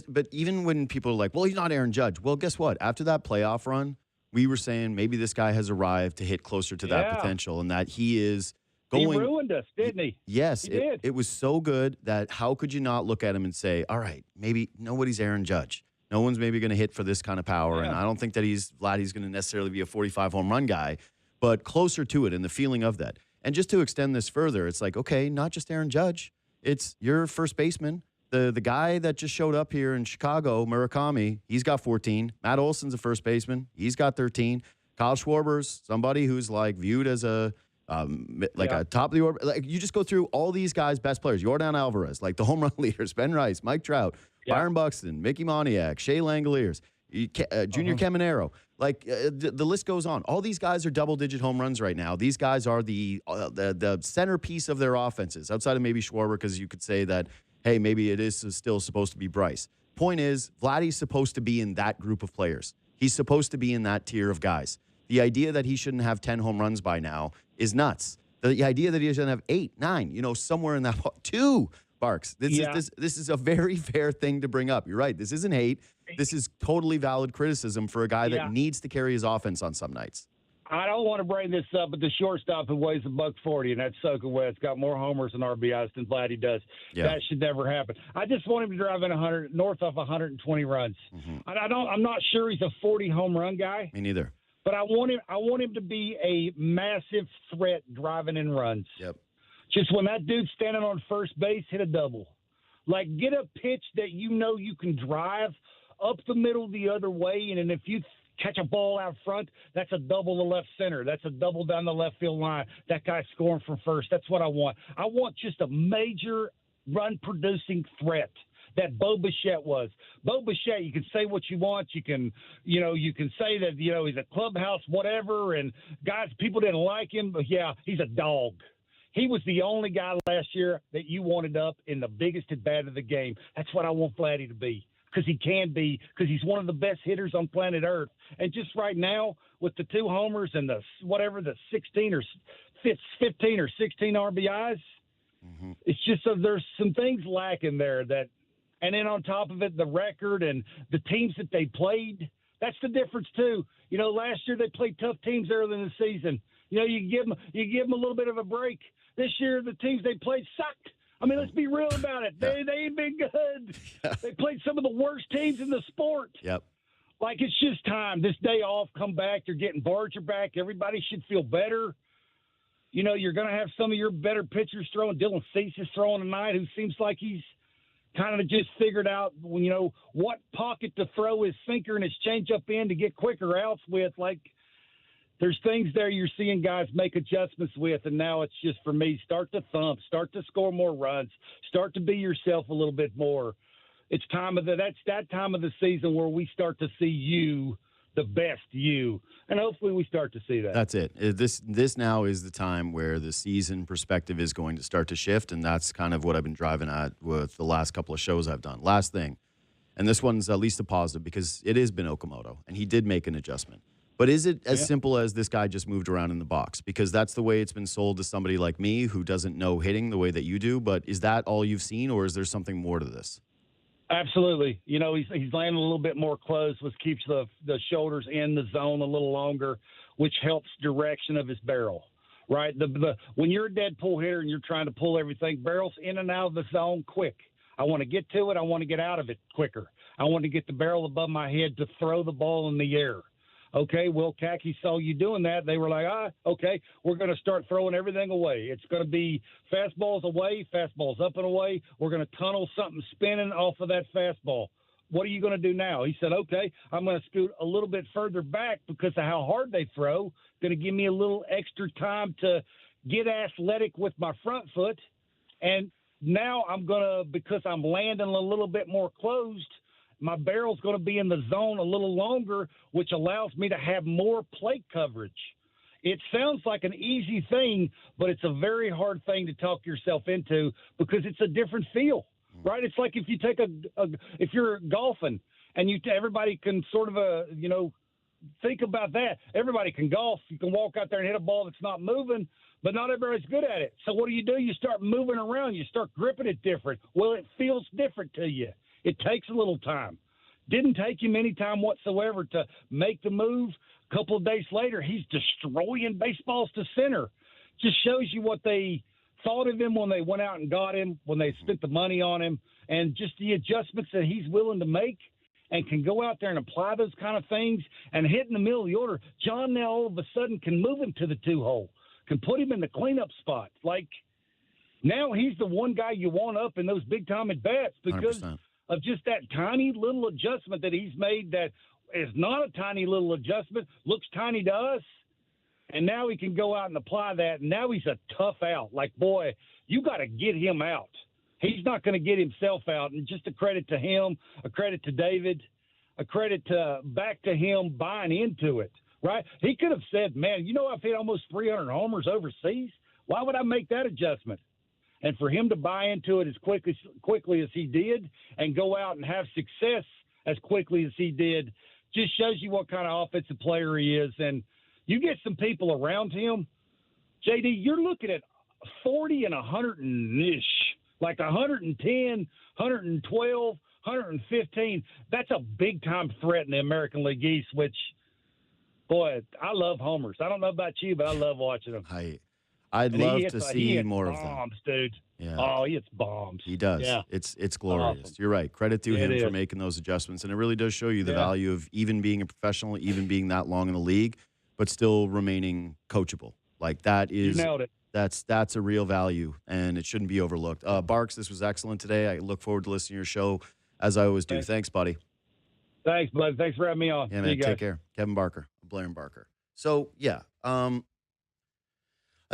but even when people are like, well, he's not Aaron Judge. Well, guess what? After that playoff run, we were saying maybe this guy has arrived to hit closer to that potential and that he is going. He ruined us, didn't he? Yes. He did. It was so good that how could you not look at him and say, all right, maybe nobody's Aaron Judge. No one's maybe going to hit for this kind of power, and I don't think that Vladdy's going to necessarily be a 45 home run guy, but closer to it and the feeling of that. And just to extend this further, it's like, okay, not just Aaron Judge. It's your first baseman, the guy that just showed up here in Chicago, Murakami. He's got 14. Matt Olson's a first baseman. He's got 13. Kyle Schwarber's somebody who's like viewed as a top of the order. Like you just go through all these guys' best players. Yordan Alvarez, like the home run leaders, Ben Rice, Mike Trout, Byron Buxton, Mickey Moniak, Shea Langoliers, Junior Caminero. Like the list goes on. All these guys are double-digit home runs right now. These guys are the centerpiece of their offenses, outside of maybe Schwarber, because you could say that, hey, maybe it is still supposed to be Bryce. Point is, Vladdy's supposed to be in that group of players. He's supposed to be in that tier of guys. The idea that he shouldn't have 10 home runs by now is nuts. The idea that he shouldn't have 8, 9, somewhere in that 2, Barks. This is a very fair thing to bring up. You're right. This isn't hate. This is totally valid criticism for a guy that needs to carry his offense on some nights. I don't want to bring this up, but the shortstop who weighs $140, and that's Soka West, got more homers and RBIs than Vladdy does. Yeah. That should never happen. I just want him to drive in north of 120 runs. Mm-hmm. I'm not sure he's a 40 home run guy. Me neither. But I want him to be a massive threat driving in runs. Yep. Just when that dude's standing on first base, hit a double. Like, get a pitch that you can drive up the middle the other way, and if you catch a ball out front, that's a double to left center. That's a double down the left field line. That guy's scoring from first. That's what I want. I want just a major run-producing threat that Bo Bichette was. Bo Bichette, you can say what you want. You can say that, he's a clubhouse whatever, and guys, people didn't like him, but yeah, he's a dog. He was the only guy last year that you wanted up in the biggest at bat of the game. That's what I want Vladdy to be, because he can be, because he's one of the best hitters on planet Earth. And just right now, with the 2 homers and the 16 or 15 or 16 RBIs, it's just there's some things lacking there that. And then on top of it, the record and the teams that they played, that's the difference too. Last year they played tough teams early in the season. You give them a little bit of a break. This year the teams they played sucked. I mean, let's be real about it. They ain't been good. They played some of the worst teams in the sport. Yep. Like, it's just time. This day off, come back. You're getting Barger back. Everybody should feel better. You're going to have some of your better pitchers throwing. Dylan Cease is throwing tonight, who seems like he's kind of just figured out, what pocket to throw his sinker and his changeup in to get quicker outs with. Like, there's things there you're seeing guys make adjustments with, and now it's just, for me, start to thump, start to score more runs, start to be yourself a little bit more. It's that's that time of the season where we start to see you, the best you, and hopefully we start to see that. That's it. This now is the time where the season perspective is going to start to shift, and that's kind of what I've been driving at with the last couple of shows I've done. Last thing, and this one's at least a positive because it has been Okamoto, and he did make an adjustment. But is it as simple as this guy just moved around in the box? Because that's the way it's been sold to somebody like me who doesn't know hitting the way that you do. But is that all you've seen, or is there something more to this? Absolutely. He's landing a little bit more close, which keeps the shoulders in the zone a little longer, which helps direction of his barrel, right? When you're a dead pull hitter and you're trying to pull everything, barrel's in and out of the zone quick. I want to get to it. I want to get out of it quicker. I want to get the barrel above my head to throw the ball in the air. Okay, well, Khaki saw you doing that. They were like, okay, we're going to start throwing everything away. It's going to be fastballs away, fastballs up and away. We're going to tunnel something spinning off of that fastball. What are you going to do now? He said, okay, I'm going to scoot a little bit further back because of how hard they throw. Going to give me a little extra time to get athletic with my front foot. And now I'm going to, because I'm landing a little bit more closed, my barrel's going to be in the zone a little longer, which allows me to have more plate coverage. It sounds like an easy thing, but it's a very hard thing to talk yourself into because it's a different feel, right? It's like if you take if you're golfing and everybody can sort of, think about that. Everybody can golf. You can walk out there and hit a ball that's not moving, but not everybody's good at it. So what do? You start moving around. You start gripping it different. Well, it feels different to you. It takes a little time. Didn't take him any time whatsoever to make the move. A couple of days later, he's destroying baseballs to center. Just shows you what they thought of him when they went out and got him, when they spent the money on him, and just the adjustments that he's willing to make and can go out there and apply those kind of things and hit in the middle of the order. John now all of a sudden can move him to the 2-hole, can put him in the cleanup spot. Like, now he's the one guy you want up in those big-time at-bats because 100%. Of just that tiny little adjustment that he's made that is not a tiny little adjustment, looks tiny to us. And now he can go out and apply that. And now he's a tough out. Like, boy, you got to get him out. He's not going to get himself out. And just a credit to him, a credit to David, a credit to back to him buying into it, right? He could have said, man, I've hit almost 300 homers overseas. Why would I make that adjustment? And for him to buy into it as quickly as he did and go out and have success as quickly as he did just shows you what kind of offensive player he is. And you get some people around him, JD, you're looking at 40 and 100-ish, like 110, 112, 115. That's a big-time threat in the American League East, which, boy, I love homers. I don't know about you, but I love watching them. I'd love to see more of them. Bombs, dude. Yeah. Oh, he hits bombs. He does. Yeah. It's glorious. Awesome. You're right. Credit to him for is. making those adjustments. And it really does show you the value of even being a professional, even being that long in the league, but still remaining coachable. Like that is You nailed it. that's a real value, and it shouldn't be overlooked. Barks, this was excellent today. I look forward to listening to your show as I always do. Thanks, buddy. Thanks, bud. Thanks for having me on. Yeah, See man. you guys. Take care. Kevin Barker, Blair Barker. So yeah, I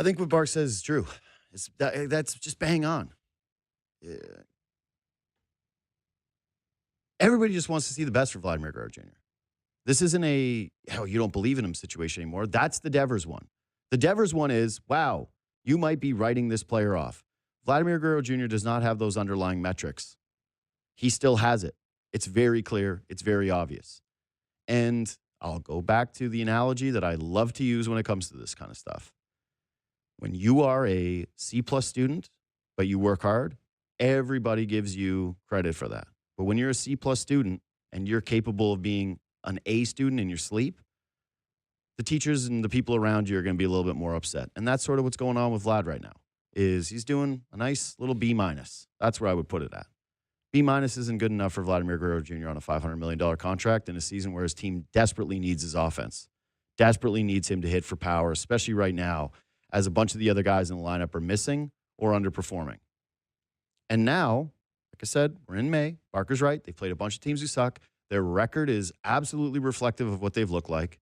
think what Bark says is true. That's just bang on. Yeah. Everybody just wants to see the best for Vladimir Guerrero Jr. This isn't you don't believe in him situation anymore. That's the Devers one. The Devers one is, wow, you might be writing this player off. Vladimir Guerrero Jr. does not have those underlying metrics. He still has it. It's very clear. It's very obvious. And I'll go back to the analogy that I love to use when it comes to this kind of stuff. When you are a C-plus student, but you work hard, everybody gives you credit for that. But when you're a C-plus student and you're capable of being an A student in your sleep, the teachers and the people around you are going to be a little bit more upset. And that's sort of what's going on with Vlad right now, is he's doing a nice little B-. That's where I would put it at. B- isn't good enough for Vladimir Guerrero Jr. on a $500 million contract in a season where his team desperately needs his offense, desperately needs him to hit for power, especially right now, as a bunch of the other guys in the lineup are missing or underperforming. And now, like I said, we're in May. Barker's right. They've played a bunch of teams who suck. Their record is absolutely reflective of what they've looked like.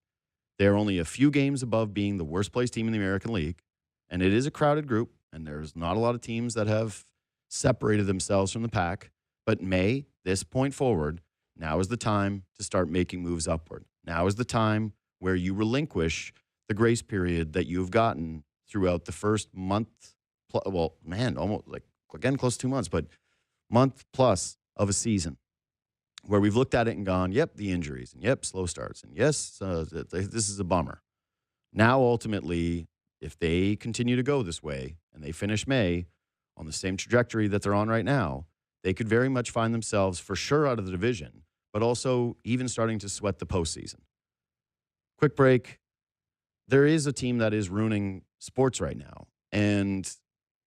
They're only a few games above being the worst placed team in the American League. And it is a crowded group, and there's not a lot of teams that have separated themselves from the pack. But May, this point forward, now is the time to start making moves upward. Now is the time where you relinquish the grace period that you've gotten throughout the first month, almost like, again, close to 2 months, but month plus of a season where we've looked at it and gone, yep, the injuries, and yep, slow starts, and yes, this is a bummer. Now, ultimately, if they continue to go this way and they finish May on the same trajectory that they're on right now, they could very much find themselves for sure out of the division, but also even starting to sweat the postseason. Quick break. There is a team that is ruining sports right now, and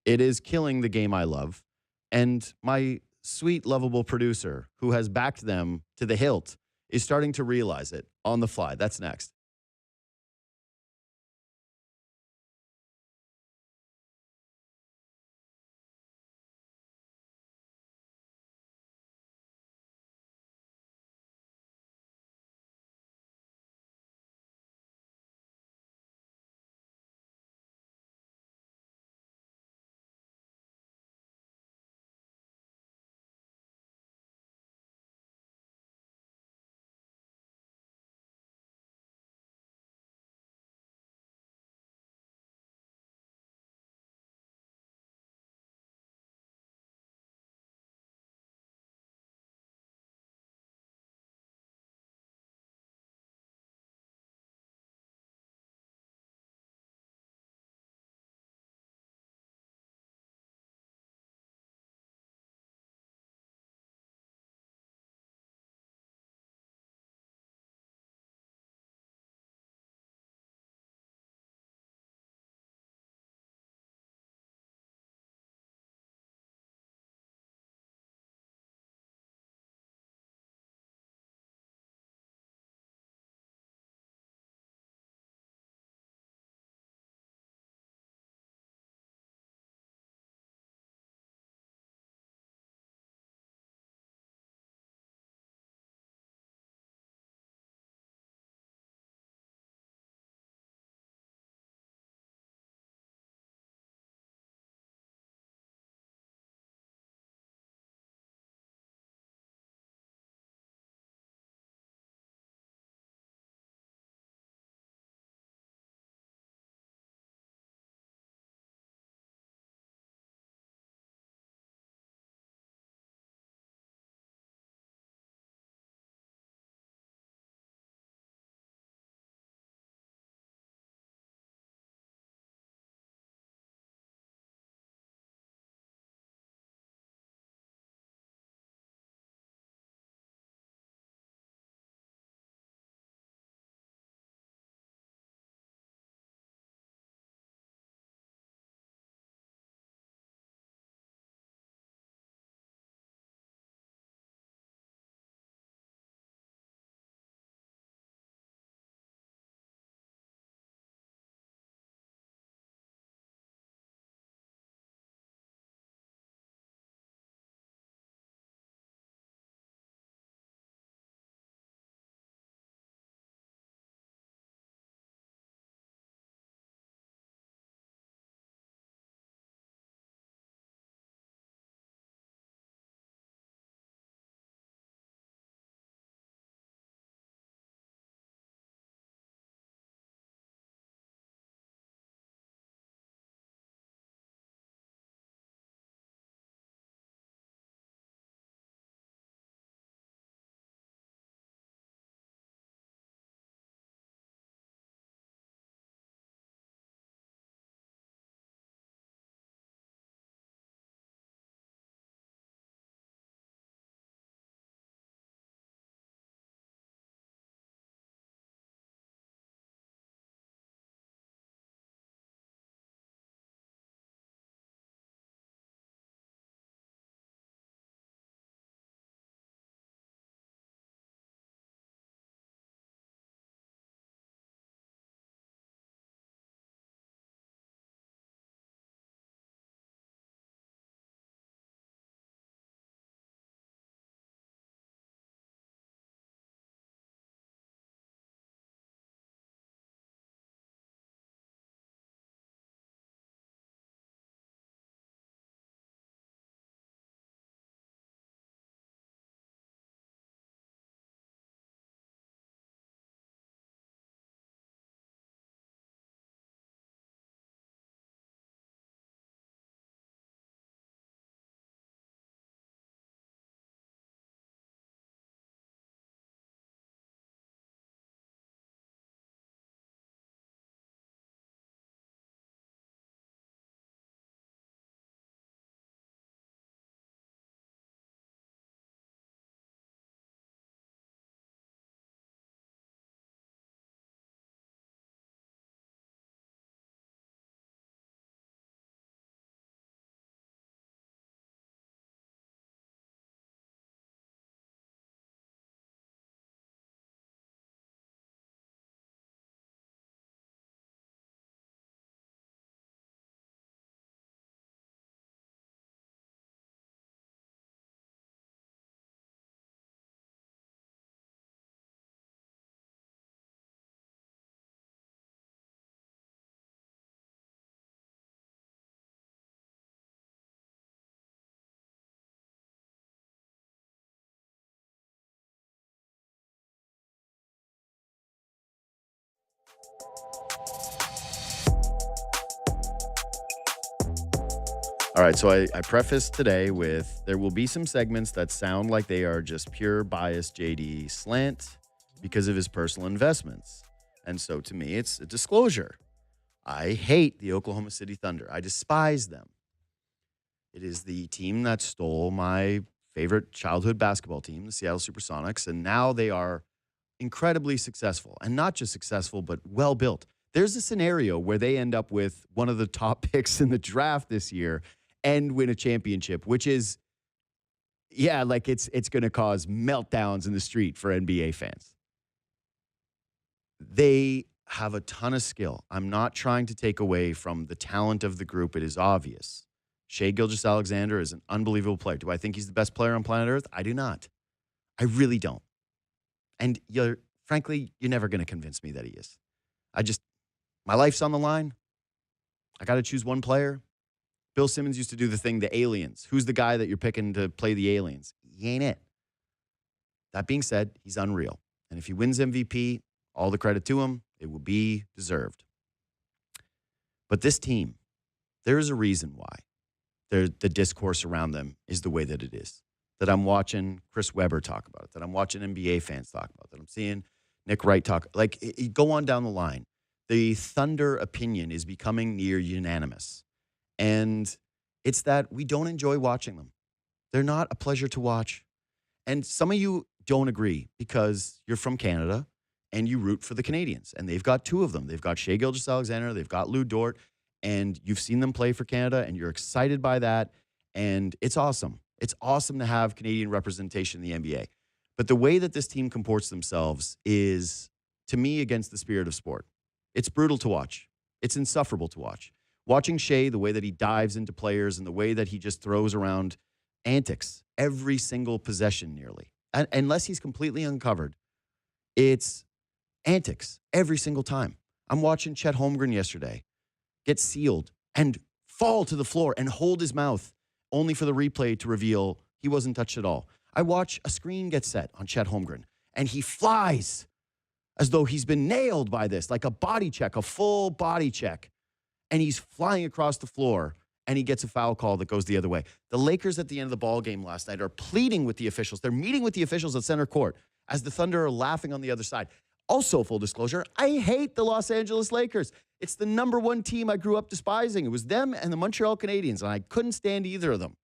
it is killing the game I love. And my sweet, lovable producer who has backed them to the hilt is starting to realize it on the fly. That's next. All right, so I prefaced today with there will be some segments that sound like they are just pure bias JD slant because of his personal investments. And so to me, it's a disclosure. I hate the Oklahoma City Thunder. I despise them. It is the team that stole my favorite childhood basketball team, the Seattle Supersonics, and now they are incredibly successful. And not just successful, but well-built. There's a scenario where they end up with one of the top picks in the draft this year and win a championship, which is, like it's going to cause meltdowns in the street for NBA fans. They have a ton of skill. I'm not trying to take away from the talent of the group. It is obvious. Shai Gilgeous-Alexander is an unbelievable player. Do I think he's the best player on planet Earth? I do not. I really don't. And frankly, you're never going to convince me that he is. My life's on the line. I got to choose one player. Bill Simmons used to do the thing, the aliens. Who's the guy that you're picking to play the aliens? He ain't it. That being said, he's unreal. And if he wins MVP, all the credit to him, it will be deserved. But this team, there is a reason why the discourse around them is the way that it is. That I'm watching Chris Webber talk about it, that I'm watching NBA fans talk about it, that I'm seeing Nick Wright talk. Go on down the line. The Thunder opinion is becoming near unanimous. And it's that we don't enjoy watching them. They're not a pleasure to watch. And some of you don't agree because you're from Canada and you root for the Canadians. And they've got two of them. They've got Shai Gilgeous-Alexander. They've got Lou Dort. And you've seen them play for Canada and you're excited by that. And it's awesome. It's awesome to have Canadian representation in the NBA. But the way that this team comports themselves is, to me, against the spirit of sport. It's brutal to watch. It's insufferable to watch. Watching Shai, the way that he dives into players and the way that he just throws around antics every single possession nearly. And unless he's completely uncovered, it's antics every single time. I'm watching Chet Holmgren yesterday get sealed and fall to the floor and hold his mouth only for the replay to reveal he wasn't touched at all. I watch a screen get set on Chet Holmgren and he flies as though he's been nailed by this, like a body check, a full body check. And he's flying across the floor, and he gets a foul call that goes the other way. The Lakers at the end of the ball game last night are pleading with the officials. They're meeting with the officials at center court as the Thunder are laughing on the other side. Also, full disclosure, I hate the Los Angeles Lakers. It's the number one team I grew up despising. It was them and the Montreal Canadiens, and I couldn't stand either of them.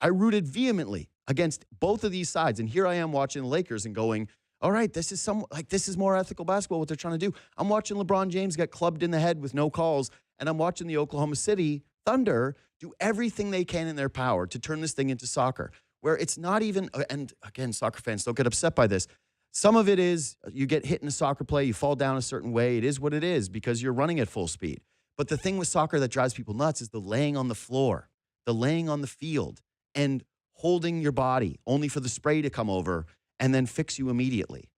I rooted vehemently against both of these sides, and here I am watching the Lakers and going, all right, this is more ethical basketball, what they're trying to do. I'm watching LeBron James get clubbed in the head with no calls, and I'm watching the Oklahoma City Thunder do everything they can in their power to turn this thing into soccer, where it's not even, and again, soccer fans, don't get upset by this. Some of it is you get hit in a soccer play, you fall down a certain way. It is what it is because you're running at full speed. But the thing with soccer that drives people nuts is the laying on the floor, the laying on the field, and holding your body only for the spray to come over and then fix you immediately.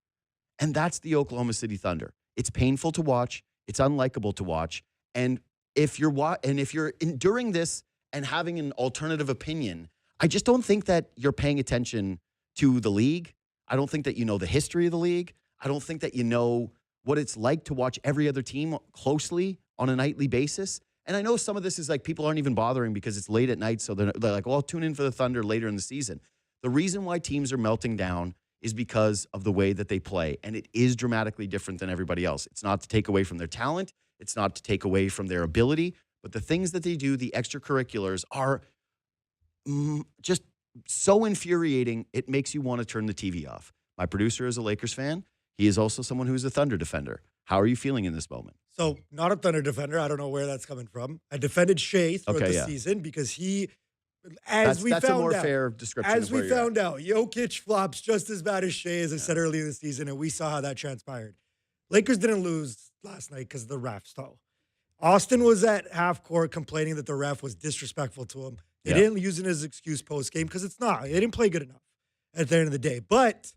And that's the Oklahoma City Thunder. It's painful to watch. It's unlikable to watch. And if you're enduring this and having an alternative opinion, I just don't think that you're paying attention to the league. I don't think that you know the history of the league. I don't think that you know what it's like to watch every other team closely on a nightly basis. And I know some of this is like people aren't even bothering because it's late at night, so they're like, well, I'll tune in for the Thunder later in the season. The reason why teams are melting down is because of the way that they play, and it is dramatically different than everybody else. It's not to take away from their talent. It's not to take away from their ability, but the things that they do, the extracurriculars, are just so infuriating, it makes you want to turn the TV off. My producer is a Lakers fan. He is also someone who's a Thunder defender. How are you feeling in this moment? So, not a Thunder defender. I don't know where that's coming from. I defended Shai throughout the season because he, that's a more fair description. As we found out, Jokic flops just as bad as Shai, as I said earlier in the season, and we saw how that transpired. Lakers didn't lose last night because of the refs, though. Austin was at half court complaining that the ref was disrespectful to him. They didn't use it as an excuse post-game because it's not. They didn't play good enough at the end of the day. But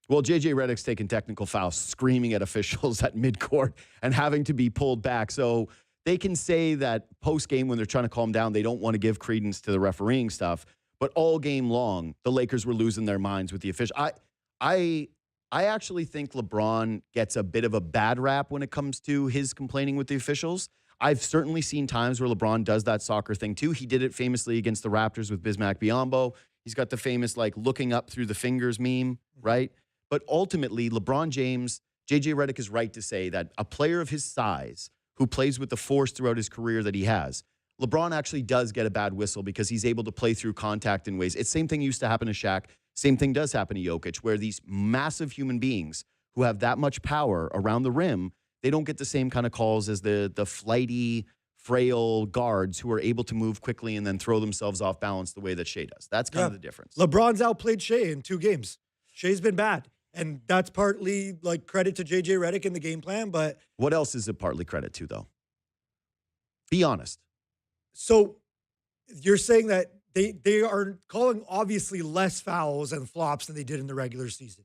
well, J.J. Redick's taking technical fouls, screaming at officials at midcourt and having to be pulled back. So they can say that post-game when they're trying to calm down, they don't want to give credence to the refereeing stuff. But all game long, the Lakers were losing their minds with the official. I I actually think LeBron gets a bit of a bad rap when it comes to his complaining with the officials. I've certainly seen times where LeBron does that soccer thing too. He did it famously against the Raptors with Bismack Biyombo. He's got the famous like looking up through the fingers meme, right? But ultimately, LeBron James, JJ Redick is right to say that a player of his size who plays with the force throughout his career that he has, LeBron actually does get a bad whistle because he's able to play through contact in ways. It's same thing used to happen to Shaq. Same thing does happen to Jokic, where these massive human beings who have that much power around the rim, they don't get the same kind of calls as the flighty, frail guards who are able to move quickly and then throw themselves off balance the way that Shea does. That's kind of the difference. LeBron's outplayed Shea in 2 games. Shea's been bad. And that's partly like credit to JJ Redick in the game plan, but what else is it partly credit to, though? Be honest. So you're saying that they are calling obviously less fouls and flops than they did in the regular season.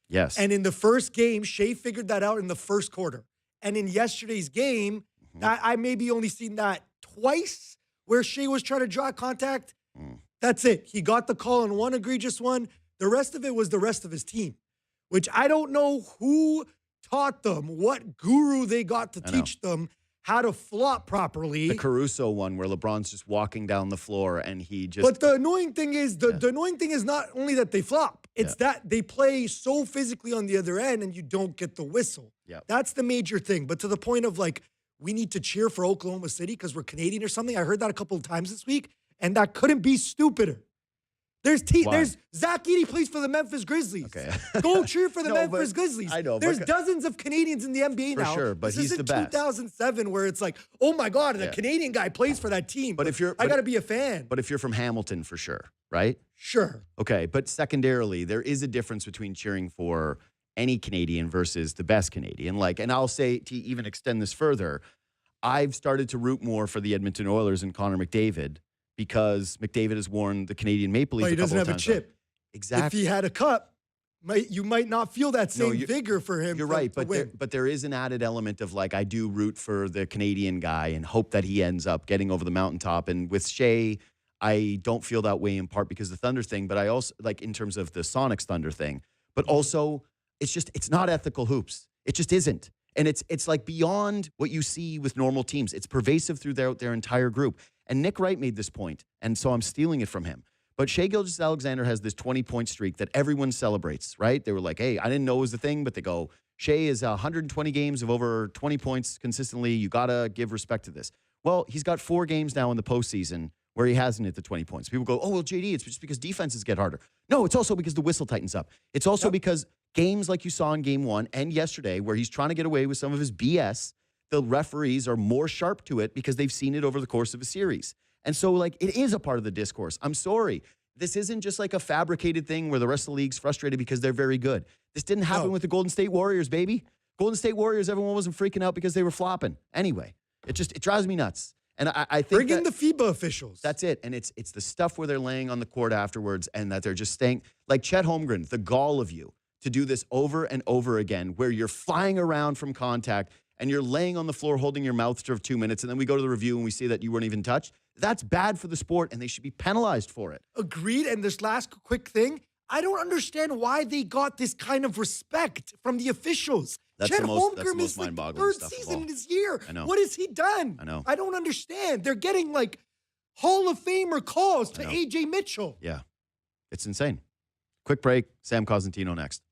Yes. And in the first game, Shea figured that out in the first quarter. And in yesterday's game, I maybe only seen that twice where Shea was trying to draw contact. That's it. He got the call on one egregious one. The rest of it was the rest of his team, which I don't know who taught them, what guru they got to teach them how to flop properly. The Caruso one where LeBron's just walking down the floor and he just... But the annoying thing is, the annoying thing is not only that they flop, it's that they play so physically on the other end and you don't get the whistle. That's the major thing. But to the point of like, we need to cheer for Oklahoma City because we're Canadian or something. I heard that a couple of times this week, and that couldn't be stupider. There's Zach Edey plays for the Memphis Grizzlies. Okay. Go cheer for the Memphis Grizzlies. I know. There's dozens of Canadians in the NBA now. For sure, but this he's the best. 2007 where it's like, oh my God, the Canadian guy plays for that team. But I got to be a fan. But if you're from Hamilton, for sure, right? Sure. Okay, but secondarily, there is a difference between cheering for any Canadian versus the best Canadian. Like, and I'll say to even extend this further, I've started to root more for the Edmonton Oilers and Connor McDavid because McDavid has worn the Canadian Maple Leaf. But he doesn't have a chip. Exactly. If he had a cup, you might not feel that same vigor for him. You're right, but there is an added element of like I do root for the Canadian guy and hope that he ends up getting over the mountaintop. And with Shea, I don't feel that way in part because of the Thunder thing, but I also like in terms of the Sonics Thunder thing. But also, it's not ethical hoops. It just isn't. And it's like beyond what you see with normal teams. It's pervasive through their entire group. And Nick Wright made this point, and so I'm stealing it from him. But Shea Gilgeous-Alexander has this 20-point streak that everyone celebrates, right? They were like, hey, I didn't know it was the thing, but they go, Shea is 120 games of over 20 points consistently. You got to give respect to this. Well, he's got 4 games now in the postseason where he hasn't hit the 20 points. People go, oh, well, JD, it's just because defenses get harder. No, it's also because the whistle tightens up. It's also because games like you saw in game 1 and yesterday where he's trying to get away with some of his BS, the referees are more sharp to it because they've seen it over the course of a series. And so, like, it is a part of the discourse. I'm sorry. This isn't just like a fabricated thing where the rest of the league's frustrated because they're very good. This didn't happen with the Golden State Warriors, baby. Golden State Warriors, everyone wasn't freaking out because they were flopping. Anyway, it drives me nuts. And I think bring in the FIBA officials. That's it. And it's the stuff where they're laying on the court afterwards and that they're just staying, like Chet Holmgren, the gall of you to do this over and over again where you're flying around from contact and you're laying on the floor holding your mouth for 2 minutes, and then we go to the review and we see that you weren't even touched. That's bad for the sport, and they should be penalized for it. Agreed. And this last quick thing, I don't understand why they got this kind of respect from the officials. Chet Holmgren is like the 3rd season in his year. I know. What has he done? I know. I don't understand. They're getting like Hall of Famer calls to AJ Mitchell. Yeah. It's insane. Quick break. Sam Cosentino next.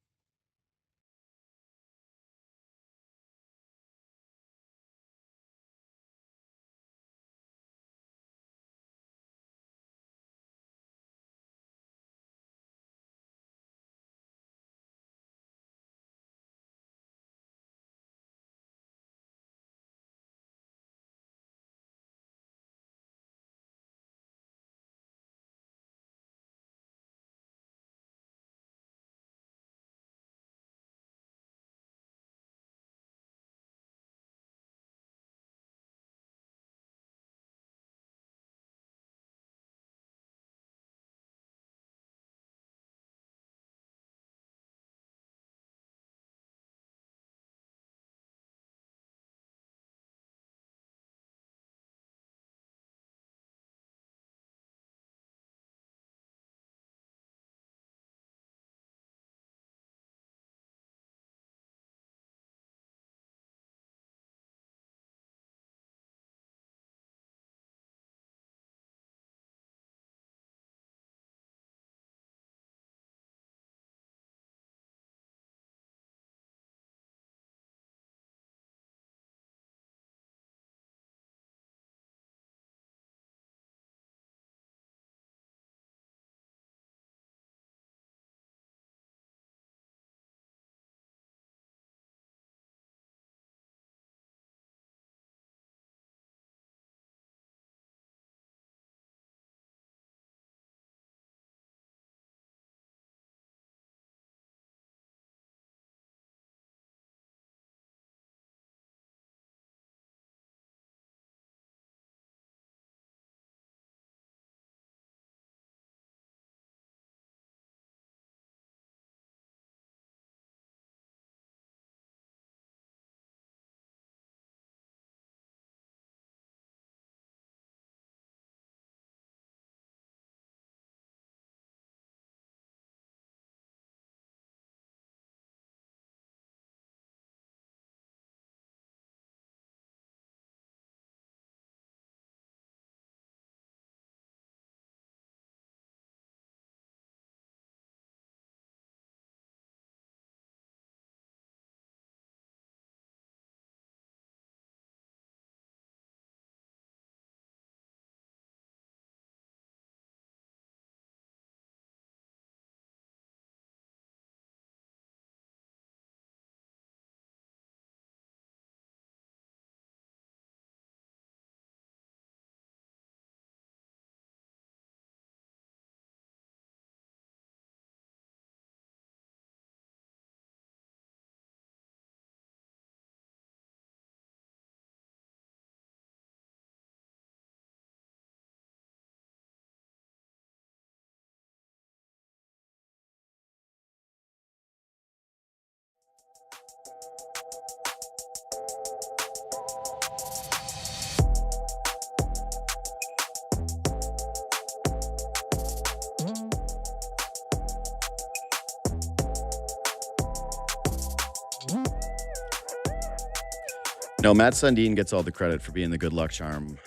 No, Matt Sundin gets all the credit for being the good luck charm,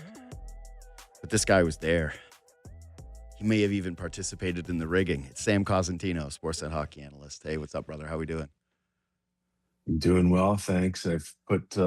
but this guy was there. He may have even participated in the rigging. It's Sam Cosentino, Sportsnet hockey analyst. Hey, what's up, brother? How we doing? I'm doing well, thanks. I've put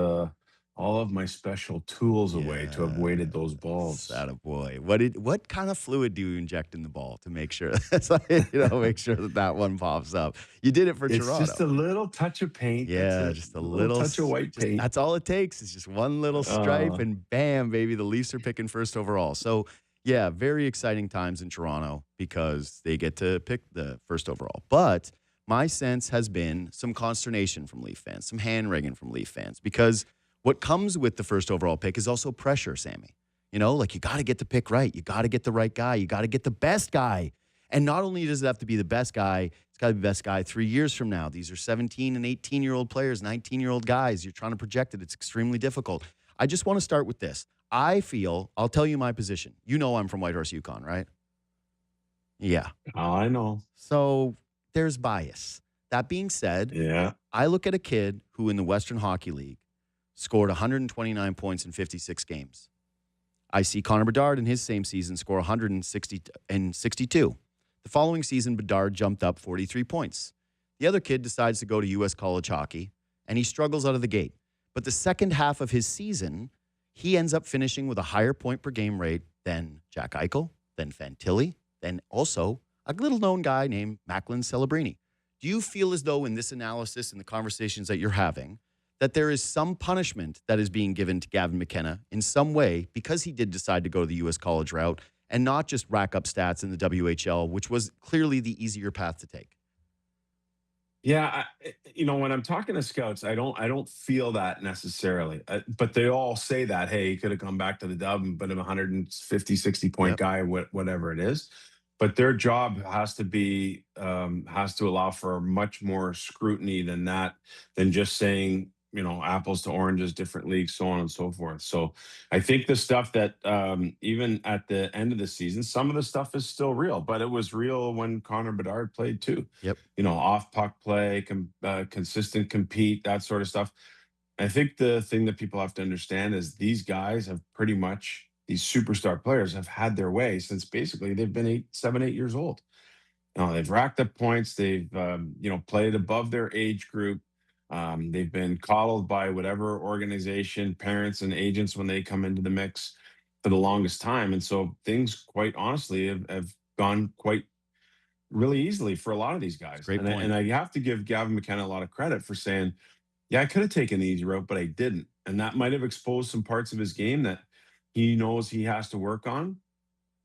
all of my special tools away to have weighted those balls. Attaboy. What kind of fluid do you inject in the ball to make sure make sure that one pops up? You did it for Toronto. It's just a little touch of paint. Yeah, just a little touch of white paint. That's all it takes. It's just one little stripe, and bam, baby, the Leafs are picking first overall. So, yeah, very exciting times in Toronto because they get to pick the first overall. But my sense has been some consternation from Leaf fans, some hand-wringing from Leaf fans, because what comes with the first overall pick is also pressure, Sammy. You got to get the pick right. You got to get the right guy. You got to get the best guy. And not only does it have to be the best guy, it's got to be the best guy 3 years from now. These are 17 and 18-year-old players, 19-year-old guys. You're trying to project it. It's extremely difficult. I just want to start with this. I'll tell you my position. You know I'm from Whitehorse, Yukon, right? Yeah. Oh, I know. So there's bias. That being said, I look at a kid who in the Western Hockey League scored 129 points in 56 games. I see Connor Bedard in his same season score 162. The following season, Bedard jumped up 43 points. The other kid decides to go to U.S. college hockey, and he struggles out of the gate. But the second half of his season, he ends up finishing with a higher point per game rate than Jack Eichel, than Fantilli, than also a little-known guy named Macklin Celebrini. Do you feel as though in this analysis and the conversations that you're having that there is some punishment that is being given to Gavin McKenna in some way because he did decide to go the U.S. college route and not just rack up stats in the WHL, which was clearly the easier path to take? Yeah, when I'm talking to scouts, I don't feel that necessarily. But they all say that, hey, he could have come back to the dub and been a 150, 60-point guy, whatever it is. But their job has to allow for much more scrutiny than that, than just saying, apples to oranges, different leagues, so on and so forth. So I think the stuff that even at the end of the season, some of the stuff is still real, but it was real when Connor Bedard played too. Yep. Off puck play, consistent compete, that sort of stuff. I think the thing that people have to understand is these guys have pretty much, these superstar players have had their way since basically they've been 7, 8 years old. They've racked up points. They've, played above their age group. They've been coddled by whatever organization, parents and agents when they come into the mix for the longest time. And so things, quite honestly, have gone quite really easily for a lot of these guys. Great point. And I have to give Gavin McKenna a lot of credit for saying, yeah, I could have taken the easy route, but I didn't. And that might have exposed some parts of his game that he knows he has to work on.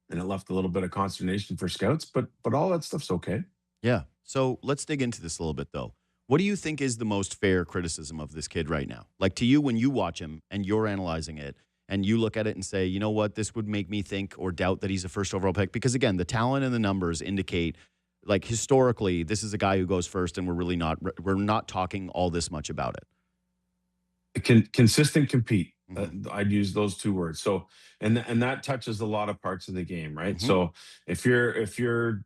And it left a little bit of consternation for scouts, but all that stuff's okay. Yeah. So let's dig into this a little bit, though. What do you think is the most fair criticism of this kid right now? Like, to you, when you watch him and you're analyzing it and you look at it and say, you know what, this would make me think or doubt that he's a first overall pick. Because, again, the talent and the numbers indicate, like, historically, this is a guy who goes first, and we're not talking all this much about it. Consistent compete. I'd use those two words. So, and that touches a lot of parts of the game, right? Mm-hmm. So if you're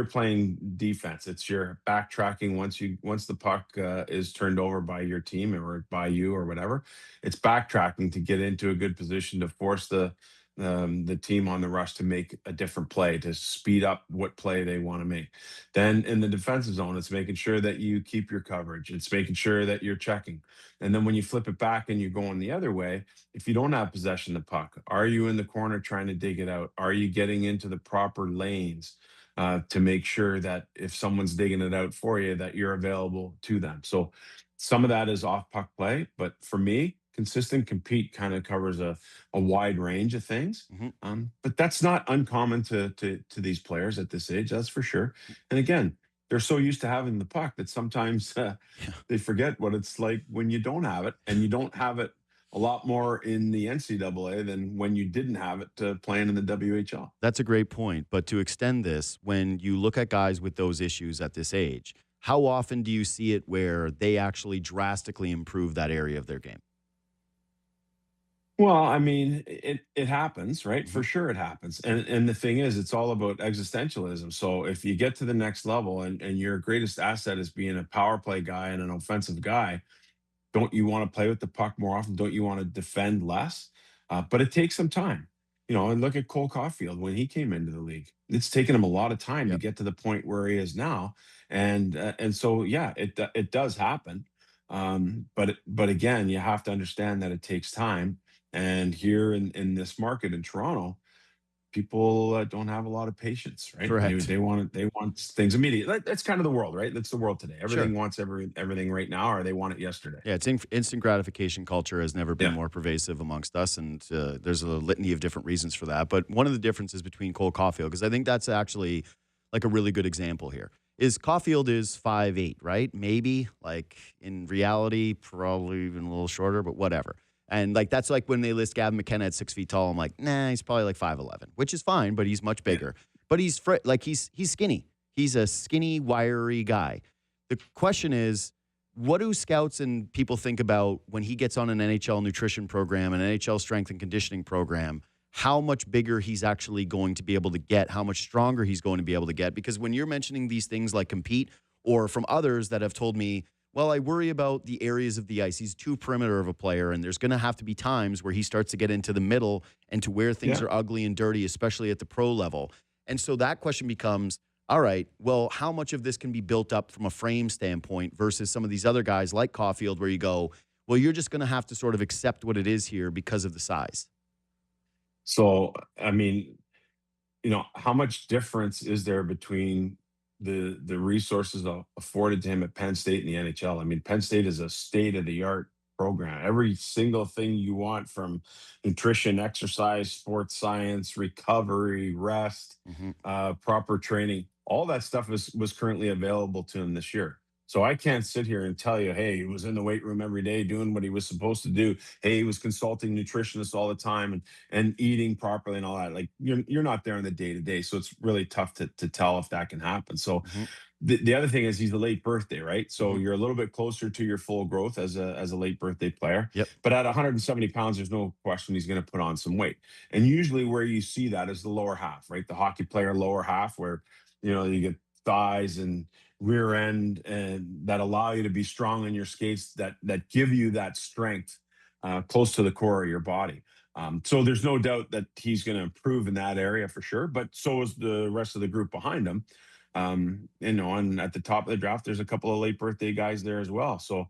playing defense, it's your backtracking once the puck is turned over by your team or by you or whatever. It's backtracking to get into a good position to force the team on the rush to make a different play, to speed up what play they want to make. Then in the defensive zone, it's making sure that you keep your coverage. It's making sure that you're checking. And then when you flip it back and you're going the other way, if you don't have possession of the puck, are you in the corner trying to dig it out? Are you getting into the proper lanes to make sure that if someone's digging it out for you, that you're available to them? So some of that is off puck play, but for me, consistent compete kind of covers a wide range of things. Mm-hmm. But that's not uncommon to these players at this age, that's for sure. And again, they're so used to having the puck that sometimes they forget what it's like when you don't have it, and you don't have it a lot more in the NCAA than when you didn't have it playing in the WHL. That's a great point. But to extend this, when you look at guys with those issues at this age, how often do you see it where they actually drastically improve that area of their game? Well, I mean, it happens, right? Mm-hmm. For sure it happens. And the thing is, it's all about existentialism. So if you get to the next level and your greatest asset is being a power play guy and an offensive guy, Don't you want to play with the puck more often? Don't you want to defend less? But it takes some time. And look at Cole Caulfield when he came into the league. It's taken him a lot of time to Yep. get to the point where he is now, and so yeah, it does happen. But again, you have to understand that it takes time. And here in this market in Toronto, people don't have a lot of patience, right? They Correct. they want they want things immediate. That's kind of the world, right? That's the world today. Sure. Everything wants everything right now, or they want it yesterday. Yeah, it's instant gratification culture has never been Yeah. more pervasive amongst us, and there's a litany of different reasons for that. But one of the differences between Cole Caulfield, because I think that's actually like a really good example here, is Caulfield is 5'8", right? Maybe, like in reality, probably even a little shorter, but whatever. And like that's like when they list Gavin McKenna at 6 feet tall, I'm like, nah, he's probably like 5'11", which is fine, but he's much bigger. But he's he's skinny. He's a skinny, wiry guy. The question is, what do scouts and people think about when he gets on an NHL nutrition program, an NHL strength and conditioning program, how much bigger he's actually going to be able to get, how much stronger he's going to be able to get? Because when you're mentioning these things like compete, or from others that have told me, well, I worry about the areas of the ice. He's too perimeter of a player, and there's going to have to be times where he starts to get into the middle and to where things are ugly and dirty, especially at the pro level. And so that question becomes, all right, well, how much of this can be built up from a frame standpoint versus some of these other guys like Caulfield where you go, well, you're just going to have to sort of accept what it is here because of the size? So, I mean, how much difference is there between the resources afforded to him at Penn State and the NHL? I mean, Penn State is a state of the art program. Every single thing you want from nutrition, exercise, sports science, recovery, rest, Mm-hmm. proper training, all that stuff was currently available to him this year. So I can't sit here and tell you, hey, he was in the weight room every day doing what he was supposed to do. Hey, he was consulting nutritionists all the time and eating properly and all that. Like you're not there in the day to day, so it's really tough to tell if that can happen. So Mm-hmm. the other thing is he's a late birthday, right? So Mm-hmm. you're a little bit closer to your full growth as a late birthday player. Yep. But at 170 pounds, there's no question he's going to put on some weight. And usually where you see that is the lower half, right? The hockey player lower half, where you get thighs and rear end and that allow you to be strong in your skates, that give you that strength close to the core of your body. So there's no doubt that he's going to improve in that area for sure, but so is the rest of the group behind him. And at the top of the draft, there's a couple of late birthday guys there as well. So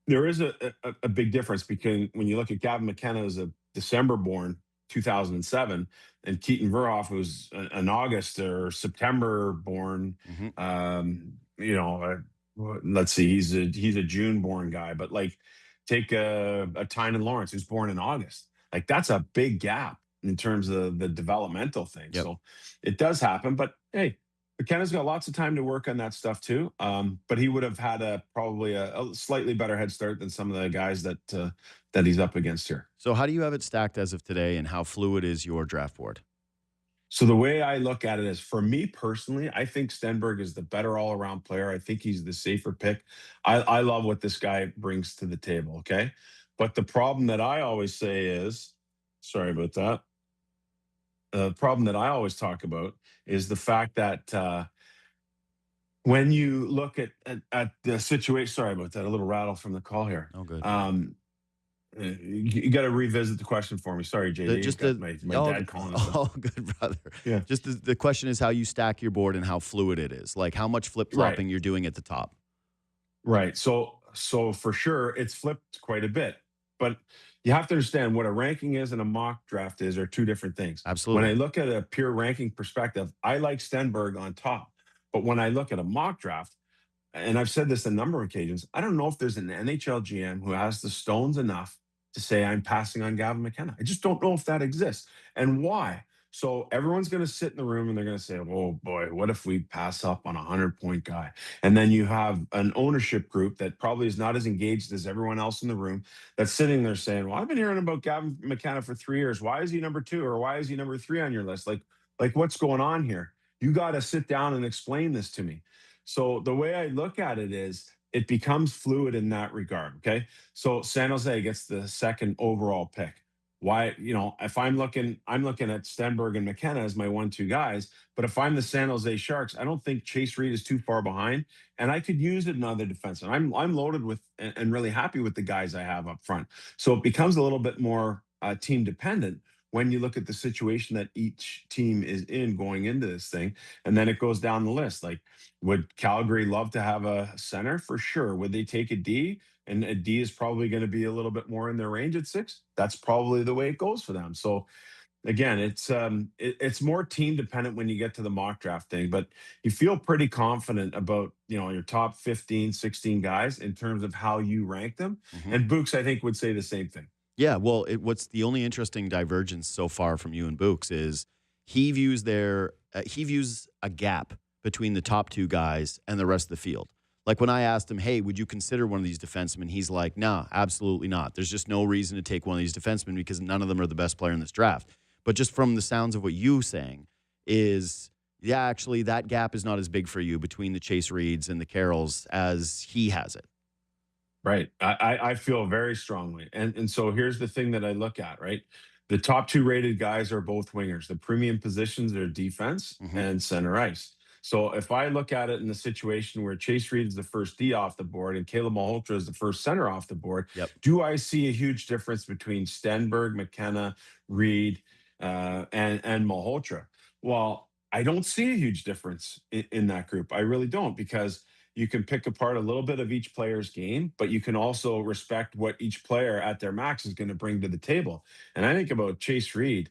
there is a big difference because when you look at Gavin McKenna as a December born 2007, and Keaton Verhoff was an August or September born. Mm-hmm. Let's see, he's a June born guy, but like take a Tynan Lawrence who's born in August. Like that's a big gap in terms of the developmental thing. Yep. So it does happen, but hey, McKenna's got lots of time to work on that stuff too. But he would have had probably a slightly better head start than some of the guys that he's up against here. So how do you have it stacked as of today, and how fluid is your draft board? So the way I look at it is, for me personally, I think Stenberg is the better all-around player. I think he's the safer pick. I love what this guy brings to the table. Okay. But the problem that I always say is, sorry about that. The problem that I always talk about is the fact that when you look at the situation, sorry about that, a little rattle from the call here. Oh, good. You got to revisit the question for me. Sorry, JD. My dad calling us. Oh, good, brother. Yeah. Just the question is how you stack your board and how fluid it is. Like how much flip-flopping you're doing at the top. Right. So for sure, it's flipped quite a bit. But you have to understand what a ranking is and a mock draft are two different things. Absolutely. When I look at a pure ranking perspective, I like Stenberg on top. But when I look at a mock draft, and I've said this a number of occasions, I don't know if there's an NHL GM who has the stones enough to say I'm passing on Gavin McKenna. I just don't know if that exists. And why? So everyone's going to sit in the room and they're going to say, oh boy, what if we pass up on a 100-point guy? And then you have an ownership group that probably is not as engaged as everyone else in the room that's sitting there saying, well, I've been hearing about Gavin McKenna for 3 years. Why is he number 2 or why is he number 3 on your list? Like what's going on here? You got to sit down and explain this to me. So the way I look at it is it becomes fluid in that regard. Okay. So San Jose gets the second overall pick. Why, if I'm looking at Stenberg and McKenna as my 1-2 guys. But if I'm the San Jose Sharks, I don't think Chase Reed is too far behind, and I could use another defenseman. I'm loaded with and really happy with the guys I have up front. So it becomes a little bit more team dependent when you look at the situation that each team is in going into this thing, and then it goes down the list. Like, would Calgary love to have a center? For sure. Would they take a D? And a D is probably going to be a little bit more in their range at 6. That's probably the way it goes for them. So again, it's more team dependent when you get to the mock draft thing, but you feel pretty confident about, your top 15, 16 guys in terms of how you rank them. Mm-hmm. And Books, I think, would say the same thing. Yeah, well, what's the only interesting divergence so far from you and Books is he views a gap between the top 2 guys and the rest of the field. Like when I asked him, hey, would you consider one of these defensemen? He's like, no, absolutely not. There's just no reason to take one of these defensemen because none of them are the best player in this draft. But just from the sounds of what you saying is, yeah, actually that gap is not as big for you between the Chase Reeds and the Carrolls as he has it. Right. I feel very strongly. And so here's the thing that I look at, right? The top 2 rated guys are both wingers. The premium positions are defense and center ice. So if I look at it in the situation where Chase Reed is the first D off the board and Caleb Malhotra is the first center off the board, do I see a huge difference between Stenberg, McKenna, Reed, and Malhotra? Well, I don't see a huge difference in that group. I really don't, because you can pick apart a little bit of each player's game, but you can also respect what each player at their max is going to bring to the table. And I think about Chase Reed,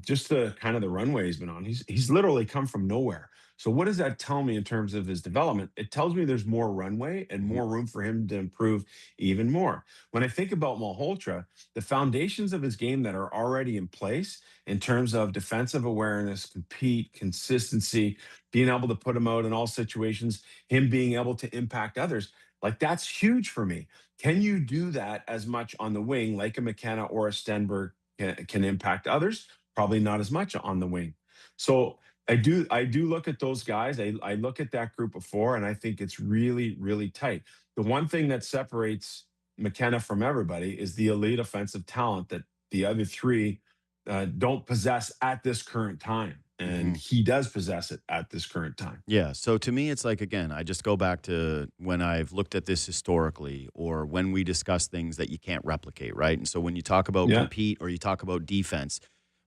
just the kind of the runway he's been on. He's literally come from nowhere. So what does that tell me in terms of his development? It tells me there's more runway and more room for him to improve even more. When I think about Malhotra, the foundations of his game that are already in place in terms of defensive awareness, compete, consistency, being able to put him out in all situations, him being able to impact others, like that's huge for me. Can you do that as much on the wing like a McKenna or a Stenberg can impact others? Probably not as much on the wing. So I do look at those guys. I look at that group of 4, and I think it's really, really tight. The one thing that separates McKenna from everybody is the elite offensive talent that the other 3 don't possess at this current time. And he does possess it at this current time. Yeah. So to me, it's like, again, I just go back to when I've looked at this historically or when we discuss things that you can't replicate, right? And so when you talk about compete or you talk about defense,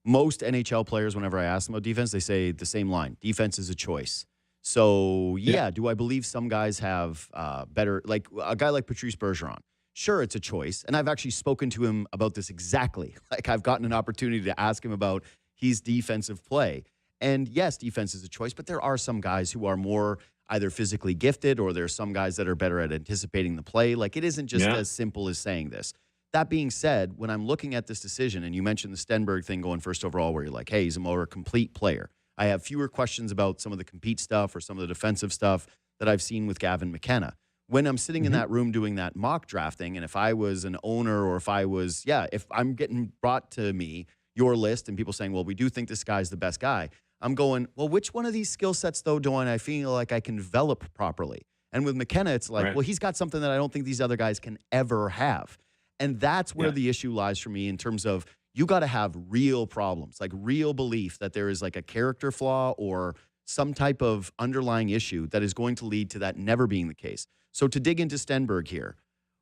most NHL players, whenever I ask them about defense, they say the same line. Defense is a choice. So, do I believe some guys have better, like a guy like Patrice Bergeron? Sure, it's a choice. And I've actually spoken to him about this exactly. Like I've gotten an opportunity to ask him about his defensive play. And yes, defense is a choice, but there are some guys who are more either physically gifted or there's some guys that are better at anticipating the play. Like it isn't just as simple as saying this. That being said, when I'm looking at this decision, and you mentioned the Stenberg thing going first overall, where you're like, hey, he's a more complete player. I have fewer questions about some of the compete stuff or some of the defensive stuff that I've seen with Gavin McKenna. When I'm sitting in that room doing that mock drafting, and if I was an owner or if I'm getting brought to me your list and people saying, well, we do think this guy's the best guy, I'm going, well, which one of these skill sets, though, do I feel like I can develop properly? And with McKenna, it's like, well, he's got something that I don't think these other guys can ever have. And that's where the issue lies for me in terms of you got to have real problems, like real belief that there is like a character flaw or some type of underlying issue that is going to lead to that never being the case. So to dig into Stenberg here,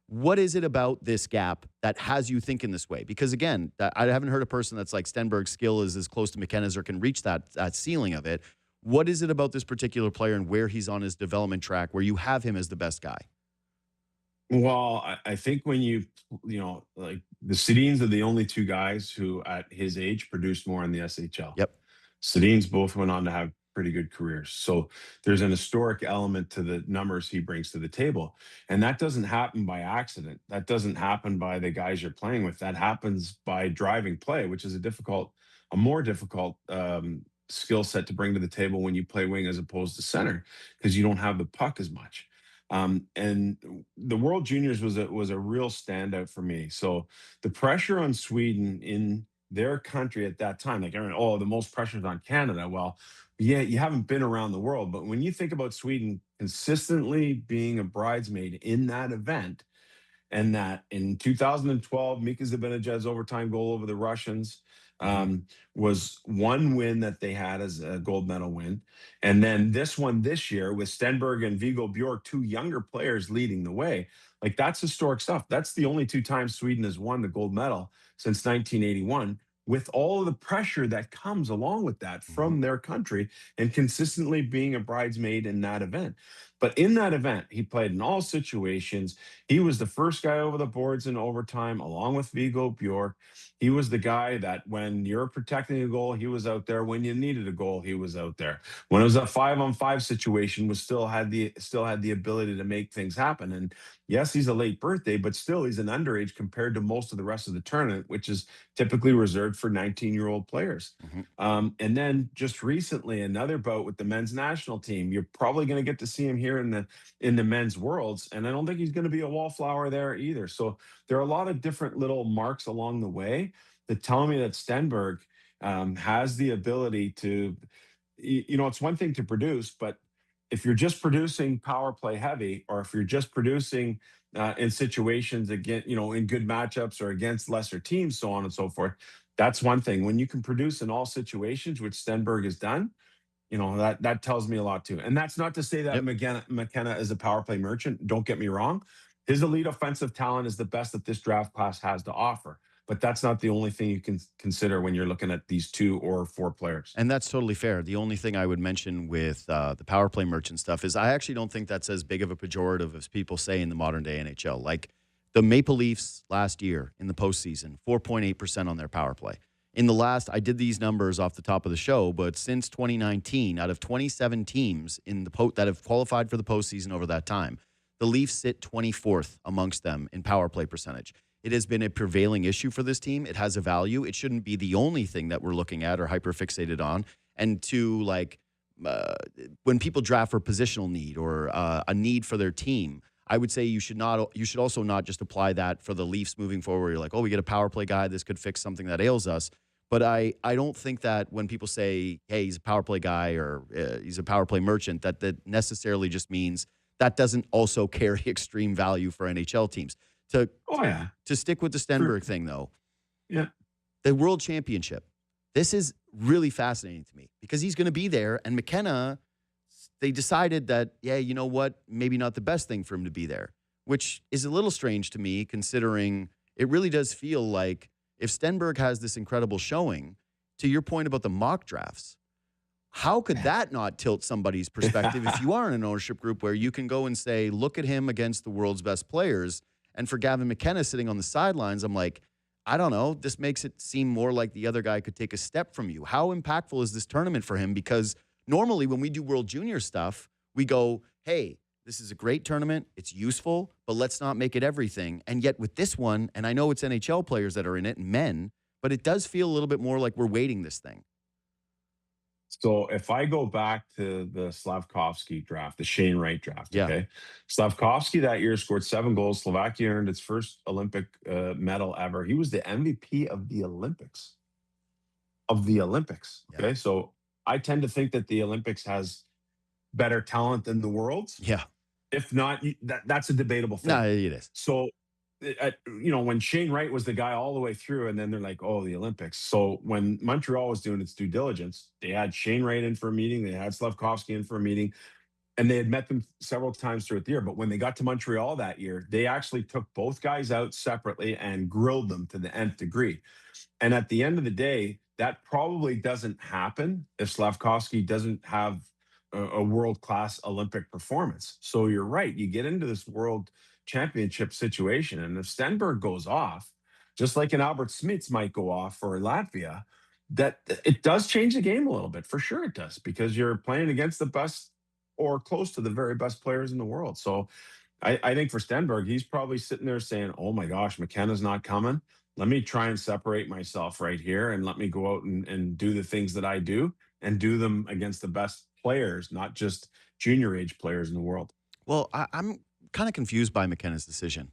what is it about this gap that has you thinking this way? Because again, I haven't heard a person that's like Stenberg's skill is as close to McKenna's or can reach that ceiling of it. What is it about this particular player and where he's on his development track where you have him as the best guy? Well, I think when like the Sedins are the only 2 guys who at his age produced more in the SHL. Yep. Sedins both went on to have pretty good careers. So there's an historic element to the numbers he brings to the table. And that doesn't happen by accident. That doesn't happen by the guys you're playing with. That happens by driving play, which is a more difficult skill set to bring to the table when you play wing as opposed to center, because you don't have the puck as much. And the World Juniors was a real standout for me. So the pressure on Sweden in their country at that time, like, the most pressure is on Canada. Well, yeah, you haven't been around the world, but when you think about Sweden consistently being a bridesmaid in that event, and that in 2012, Mika Zibanejad's overtime goal over the Russians was one win that they had as a gold medal win. And then this one this year with Stenberg and Viggo Bjork, two younger players leading the way. Like, that's historic stuff. That's the only two times Sweden has won the gold medal since 1981, with all of the pressure that comes along with that from their country and consistently being a bridesmaid in that event. But in that event, he played in all situations. He was the first guy over the boards in overtime, along with Viggo Bjork. He was the guy that when you're protecting a goal, he was out there. When you needed a goal, he was out there. When it was a 5-on-5 situation, was still had the ability to make things happen. And yes, he's a late birthday, but still he's an underage compared to most of the rest of the tournament, which is typically reserved for 19-year-old players. And then just recently, another bout with the men's national team. You're probably going to get to see him here in the men's worlds, and I don't think he's going to be a wallflower there either. So there are a lot of different little marks along the way that tell me that Stenberg has the ability to, it's one thing to produce, but if you're just producing power play heavy, or if you're just producing in situations again, in good matchups or against lesser teams, so on and so forth, that's one thing. When you can produce in all situations, which Stenberg has done, that tells me a lot too. And that's not to say that McKenna is a power play merchant. Don't get me wrong. His elite offensive talent is the best that this draft class has to offer. But that's not the only thing you can consider when you're looking at these 2 or 4 players. And that's totally fair. The only thing I would mention with the power play merchant stuff is I actually don't think that's as big of a pejorative as people say in the modern day NHL. Like the Maple Leafs last year in the postseason, 4.8% on their power play. In the last, I did these numbers off the top of the show, but since 2019, out of 27 teams in the that have qualified for the postseason over that time, the Leafs sit 24th amongst them in power play percentage. It has been a prevailing issue for this team. It has a value. It shouldn't be the only thing that we're looking at or hyper-fixated on. And to, when people draft for positional need or a need for their team, I would say you should also not just apply that for the Leafs moving forward. You're like, oh, we get a power play guy. This could fix something that ails us. But I don't think that when people say, hey, he's a power play guy or he's a power play merchant, that necessarily just means that doesn't also carry extreme value for NHL teams. To stick with the Stenberg thing, though, the World Championship, this is really fascinating to me because he's going to be there. And McKenna, they decided that, you know what, maybe not the best thing for him to be there, which is a little strange to me considering it really does feel like if Stenberg has this incredible showing, to your point about the mock drafts, how could that not tilt somebody's perspective if you are in an ownership group where you can go and say, look at him against the world's best players? And for Gavin McKenna sitting on the sidelines, I'm like, I don't know. This makes it seem more like the other guy could take a step from you. How impactful is this tournament for him? Because normally when we do World Junior stuff, we go, hey, this is a great tournament. It's useful, but let's not make it everything. And yet with this one, and I know it's NHL players that are in it, men, but it does feel a little bit more like we're weighting this thing. So if I go back to the Slafkovsky draft, the Shane Wright draft, okay? Slafkovsky that year scored 7 goals. Slovakia earned its first Olympic medal ever. He was the MVP of the Olympics. Okay? So I tend to think that the Olympics has better talent than the Worlds. Yeah. If not, that's a debatable thing. No, it is. So when Shane Wright was the guy all the way through, and then they're like, oh, the Olympics. So when Montreal was doing its due diligence, they had Shane Wright in for a meeting, they had Slafkovsky in for a meeting, and they had met them several times throughout the year. But when they got to Montreal that year, they actually took both guys out separately and grilled them to the nth degree. And at the end of the day, that probably doesn't happen if Slafkovsky doesn't have a world-class Olympic performance. So you're right. You get into this world championship situation, and if Stenberg goes off, just like an Albert Smits might go off for Latvia, that it does change the game a little bit. For sure it does, because you're playing against the best or close to the very best players in the world. So I think for Stenberg, he's probably sitting there saying, oh my gosh, McKenna's not coming. Let me try and separate myself right here, and let me go out and do the things that I do, and do them against the best players, not just junior age players in the world. Well, I'm kind of confused by McKenna's decision.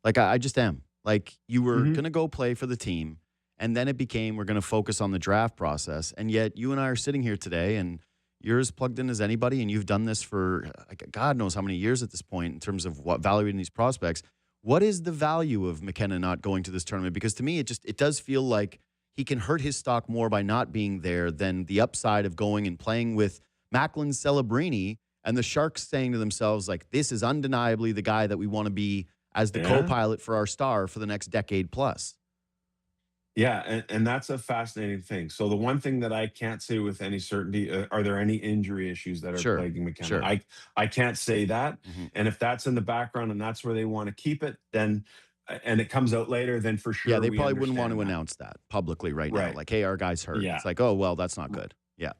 Like, I just am. Like, you were going to go play for the team, and then it became we're going to focus on the draft process. And yet you and I are sitting here today, and you're as plugged in as anybody, and you've done this for God knows how many years at this point in terms of what evaluating these prospects. What is the value of McKenna not going to this tournament? Because to me, it does feel like he can hurt his stock more by not being there than the upside of going and playing with Macklin Celebrini and the Sharks saying to themselves, like, this is undeniably the guy that we want to be as the co-pilot for our star for the next decade plus. Yeah, and that's a fascinating thing. So the one thing that I can't say with any certainty, are there any injury issues that are plaguing McKenna? Sure. I can't say that. And if that's in the background and that's where they want to keep it, then and it comes out later, then for sure. Yeah, they probably wouldn't want to announce that publicly right now. Like, hey, our guy's hurt. It's like, oh, well, that's not good. Yeah.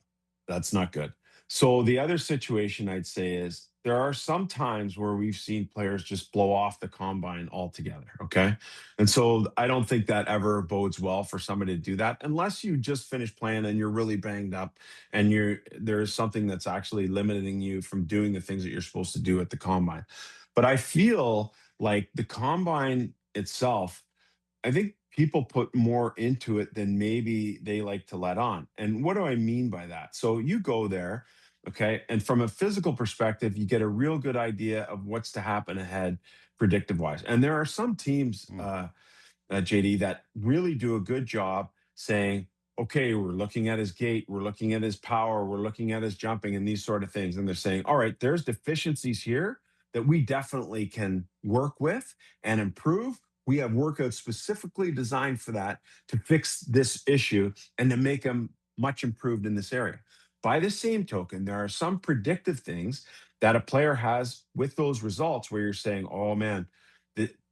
That's not good. So the other situation I'd say is there are some times where we've seen players just blow off the combine altogether. Okay. And so I don't think that ever bodes well for somebody to do that unless you just finished playing and you're really banged up and there's something that's actually limiting you from doing the things that you're supposed to do at the combine. But I feel like the combine itself, I think people put more into it than maybe they like to let on. And what do I mean by that? So you go there, okay, and from a physical perspective, you get a real good idea of what's to happen ahead, predictive wise. And there are some teams, JD, that really do a good job saying, okay, we're looking at his gait, we're looking at his power, we're looking at his jumping and these sort of things. And they're saying, all right, there's deficiencies here that we definitely can work with and improve. We have workouts specifically designed for that to fix this issue and to make them much improved in this area. By the same token, there are some predictive things that a player has with those results where you're saying, oh man,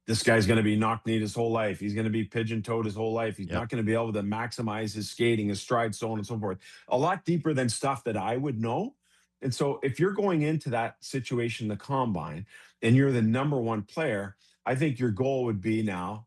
this guy's going to be knock-kneed his whole life. He's going to be pigeon-toed his whole life. He's not going to be able to maximize his skating, his stride, so on and so forth. A lot deeper than stuff that I would know. And so if you're going into that situation, the combine, and you're the number one player, I think your goal would be now,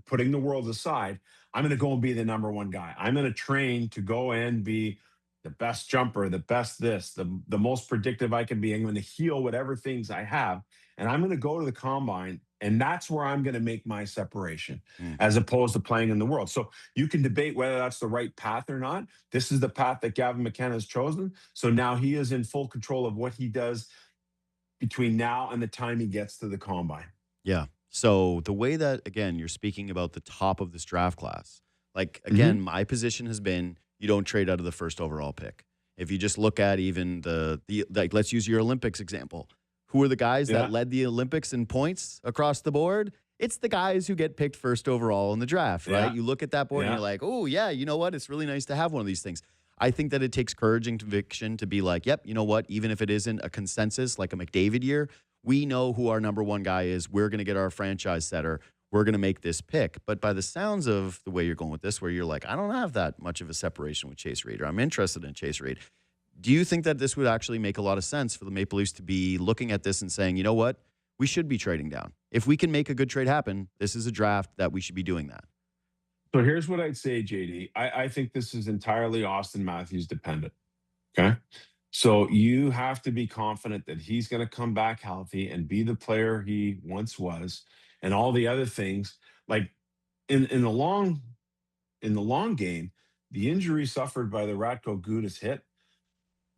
putting the world aside, I'm going to go and be the number one guy. I'm going to train to go and be the best jumper, the best this, the most predictive I can be. I'm going to heal whatever things I have. And I'm going to go to the combine. And that's where I'm going to make my separation as opposed to playing in the world. So you can debate whether that's the right path or not. This is the path that Gavin McKenna has chosen. So now he is in full control of what he does between now and the time he gets to the combine. Yeah. So the way that, again, you're speaking about the top of this draft class, like, again, my position has been you don't trade out of the first overall pick. If you just look at even the like, let's use your Olympics example. Who are the guys that led the Olympics in points across the board? It's the guys who get picked first overall in the draft, right? You look at that board and you're like, oh, yeah, you know what? It's really nice to have one of these things. I think that it takes courage and conviction to be like, yep, you know what? Even if it isn't a consensus like a McDavid year, we know who our number one guy is. We're going to get our franchise setter. We're going to make this pick. But by the sounds of the way you're going with this, where you're like, I don't have that much of a separation with Chase Reed, or I'm interested in Chase Reed. Do you think that this would actually make a lot of sense for the Maple Leafs to be looking at this and saying, you know what? We should be trading down. If we can make a good trade happen, this is a draft that we should be doing that. So here's what I'd say, JD. I think this is entirely Auston Matthews dependent. Okay. So you have to be confident that he's going to come back healthy and be the player he once was, and all the other things. Like in the long game, the injury suffered by the Ratko Gudas hit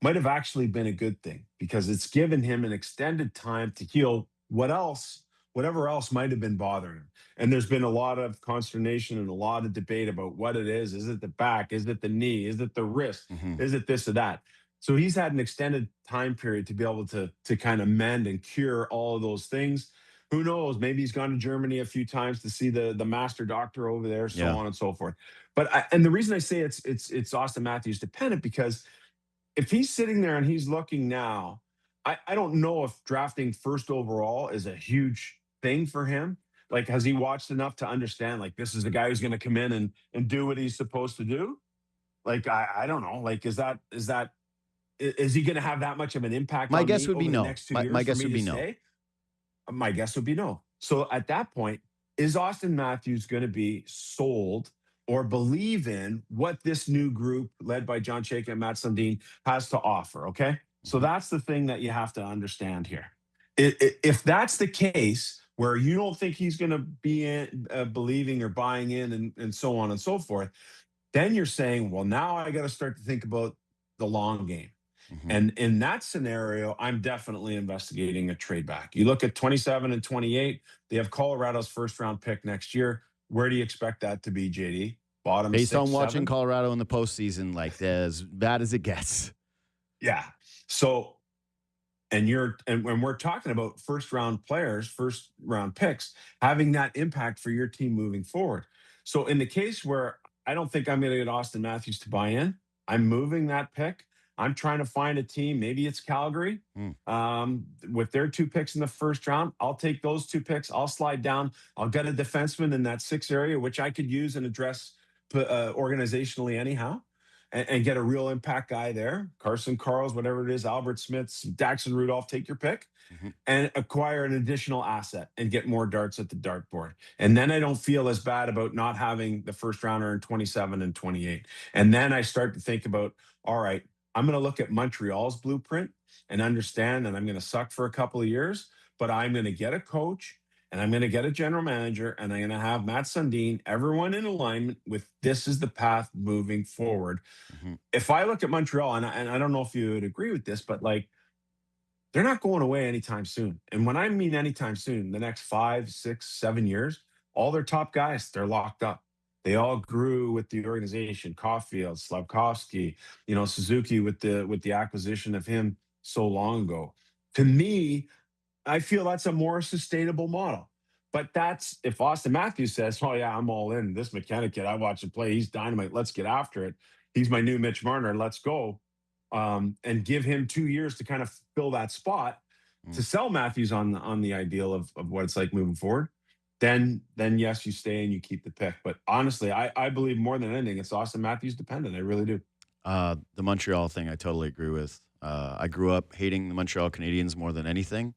might have actually been a good thing because it's given him an extended time to heal whatever else might have been bothering him. And there's been a lot of consternation and a lot of debate about what it is. Is it the back? Is it the knee? Is it the wrist? Is it this or that? So he's had an extended time period to be able to kind of mend and cure all of those things. Who knows? Maybe he's gone to Germany a few times to see the master doctor over there, so on and so forth. But and the reason I say it's Auston Matthews dependent because if he's sitting there and he's looking now, I don't know if drafting first overall is a huge thing for him. Like, has he watched enough to understand, like, this is the guy who's going to come in and do what he's supposed to do? Like, I don't know. Like, is he going to have that much of an impact? My guess would be no. My guess would be no. My guess would be no. So at that point, is Auston Matthews going to be sold or believe in what this new group led by John Chayka and Matt Sundin has to offer? Okay. So that's the thing that you have to understand here. If that's the case, where you don't think he's going to be believing or buying in and so on and so forth, then you're saying, well, now I got to start to think about the long game. Mm-hmm. And in that scenario, I'm definitely investigating a trade back. You look at 27 and 28, they have Colorado's first round pick next year. Where do you expect that to be, JD? Bottom Based six, on watching seven? Colorado in the postseason, like as bad as it gets. Yeah. So, and when we're talking about first round players, first round picks, having that impact for your team moving forward. So in the case where I don't think I'm going to get Austin Matthews to buy in, I'm moving that pick. I'm trying to find a team. Maybe it's Calgary with their 2 picks in the first round. I'll take those 2 picks. I'll slide down. I'll get a defenseman in that 6 area, which I could use and address organizationally anyhow, and get a real impact guy there. Carson Carls, whatever it is, Albert Smiths, Daxon Rudolph, take your pick, and acquire an additional asset and get more darts at the dartboard. And then I don't feel as bad about not having the first rounder in 27 and 28. And then I start to think about, all right, I'm going to look at Montreal's blueprint and understand that I'm going to suck for a couple of years, but I'm going to get a coach and I'm going to get a general manager and I'm going to have Matt Sundin, everyone in alignment with this is the path moving forward. If I look at Montreal, and I don't know if you would agree with this, but like they're not going away anytime soon. And when I mean anytime soon, the next 5, 6, 7 years, all their top guys, they're locked up. They all grew with the organization. Caulfield, Slavkovsky, Suzuki with the acquisition of him so long ago. To me, I feel that's a more sustainable model. But that's if Austin Matthews says, "Oh yeah, I'm all in. This McKenna kid, I watch him play. He's dynamite. Let's get after it. He's my new Mitch Marner. Let's go." And give him 2 years to kind of fill that spot to sell Matthews on the ideal of what it's like moving forward. Then yes, you stay and you keep the pick. But honestly, I believe more than anything, it's Austin Matthews dependent. I really do. The Montreal thing, I totally agree with. I grew up hating the Montreal Canadiens more than anything.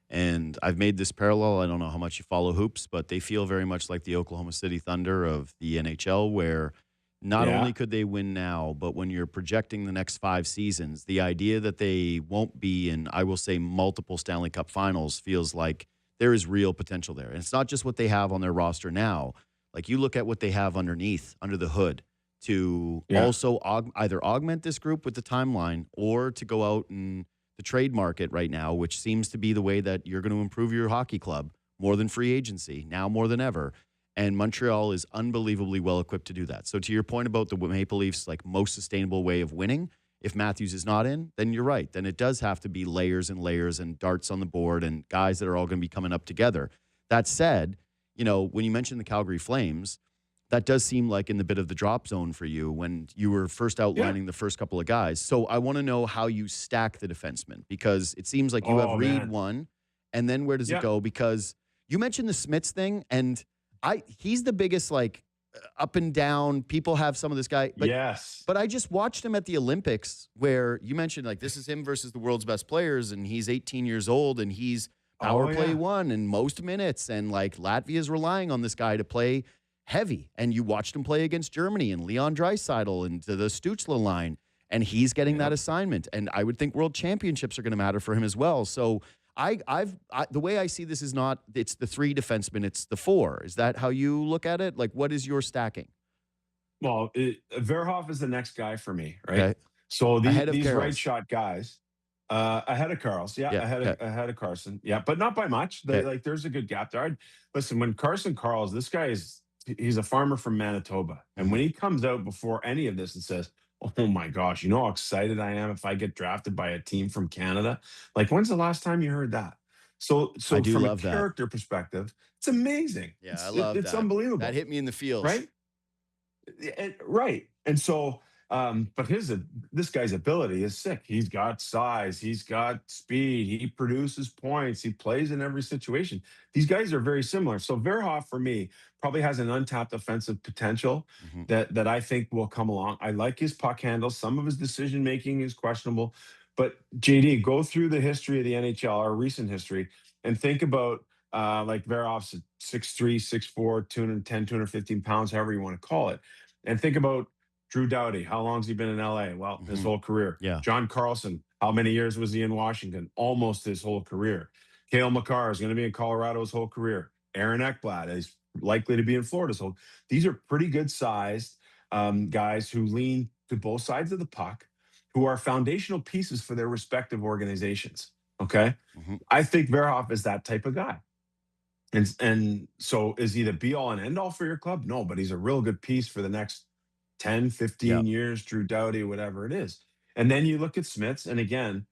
And I've made this parallel. I don't know how much you follow hoops, but they feel very much like the Oklahoma City Thunder of the NHL, where not only could they win now, but when you're projecting the next 5 seasons, the idea that they won't be in, I will say, multiple Stanley Cup finals feels like there is real potential there. And it's not just what they have on their roster now. Like you look at what they have underneath, under the hood, to also either augment this group with the timeline or to go out and the trade market right now, which seems to be the way that you're going to improve your hockey club more than free agency, now more than ever. And Montreal is unbelievably well equipped to do that. So to your point about the Maple Leafs, like most sustainable way of winning, if Matthews is not in, then you're right. Then it does have to be layers and layers and darts on the board and guys that are all going to be coming up together. That said, when you mentioned the Calgary Flames, that does seem like in the bit of the drop zone for you when you were first outlining the first couple of guys. So I want to know how you stack the defensemen, because it seems like you have Reed one, and then where does it go? Because you mentioned the Smits thing, and he's the biggest like up and down. People have some of this guy, but but I just watched him at the Olympics where you mentioned like this is him versus the world's best players, and he's 18 years old and he's power play one and most minutes, and like Latvia's relying on this guy to play heavy. And you watched him play against Germany and Leon Draisaitl and the Stützle line, and he's getting that assignment. And I would think world championships are going to matter for him as well. So the way I see this is not it's the 3 defensemen, it's the 4. Is that how you look at it? Like, what is your stacking? Well, Verhoff is the next guy for me, right? Okay. So these right shot guys, ahead of Carl's, ahead of Carson, but not by much. There's a good gap there. Listen, when Carson Carl's, this guy he's a farmer from Manitoba, and when he comes out before any of this and says, "Oh my gosh, you know how excited I am if I get drafted by a team from Canada." Like, when's the last time you heard that? So from a character perspective, it's amazing. Yeah, I love it's that. unbelievable. That hit me in the feels. Right? Right. And so, but this guy's ability is sick. He's got size, he's got speed, he produces points, he plays in every situation. These guys are very similar. So Verhoff, for me, probably has an untapped offensive potential that I think will come along. I like his puck handle. Some of his decision making is questionable. But JD, go through the history of the NHL, our recent history, and think about like Verhoff's 6'3", 6'4", 210, 215 pounds, however you want to call it. And think about Drew Doughty. How long's he been in LA? Well, his whole career. Yeah. John Carlson. How many years was he in Washington? Almost his whole career. Cale Makar is going to be in Colorado his whole career. Aaron Ekblad is likely to be in Florida. So these are pretty good sized guys who lean to both sides of the puck, who are foundational pieces for their respective organizations. Okay. Mm-hmm. I think Verhoff is that type of guy. And so is he the be all and end all for your club? No, but he's a real good piece for the next 10, 15 years, Drew Doughty, whatever it is. And then you look at Smiths, and again,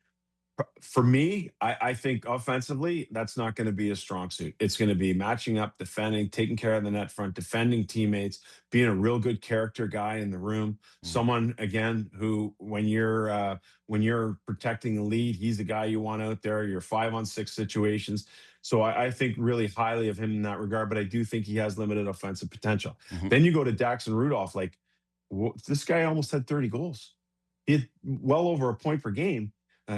for me, I think offensively, that's not going to be a strong suit. It's going to be matching up, defending, taking care of the net front, defending teammates, being a real good character guy in the room. Someone, again, who when you're protecting the lead, he's the guy you want out there. Your 5-on-6 situations. So I think really highly of him in that regard, but I do think he has limited offensive potential. Then you go to Dax and Rudolph. Like, this guy almost had 30 goals. He had well over a point per game.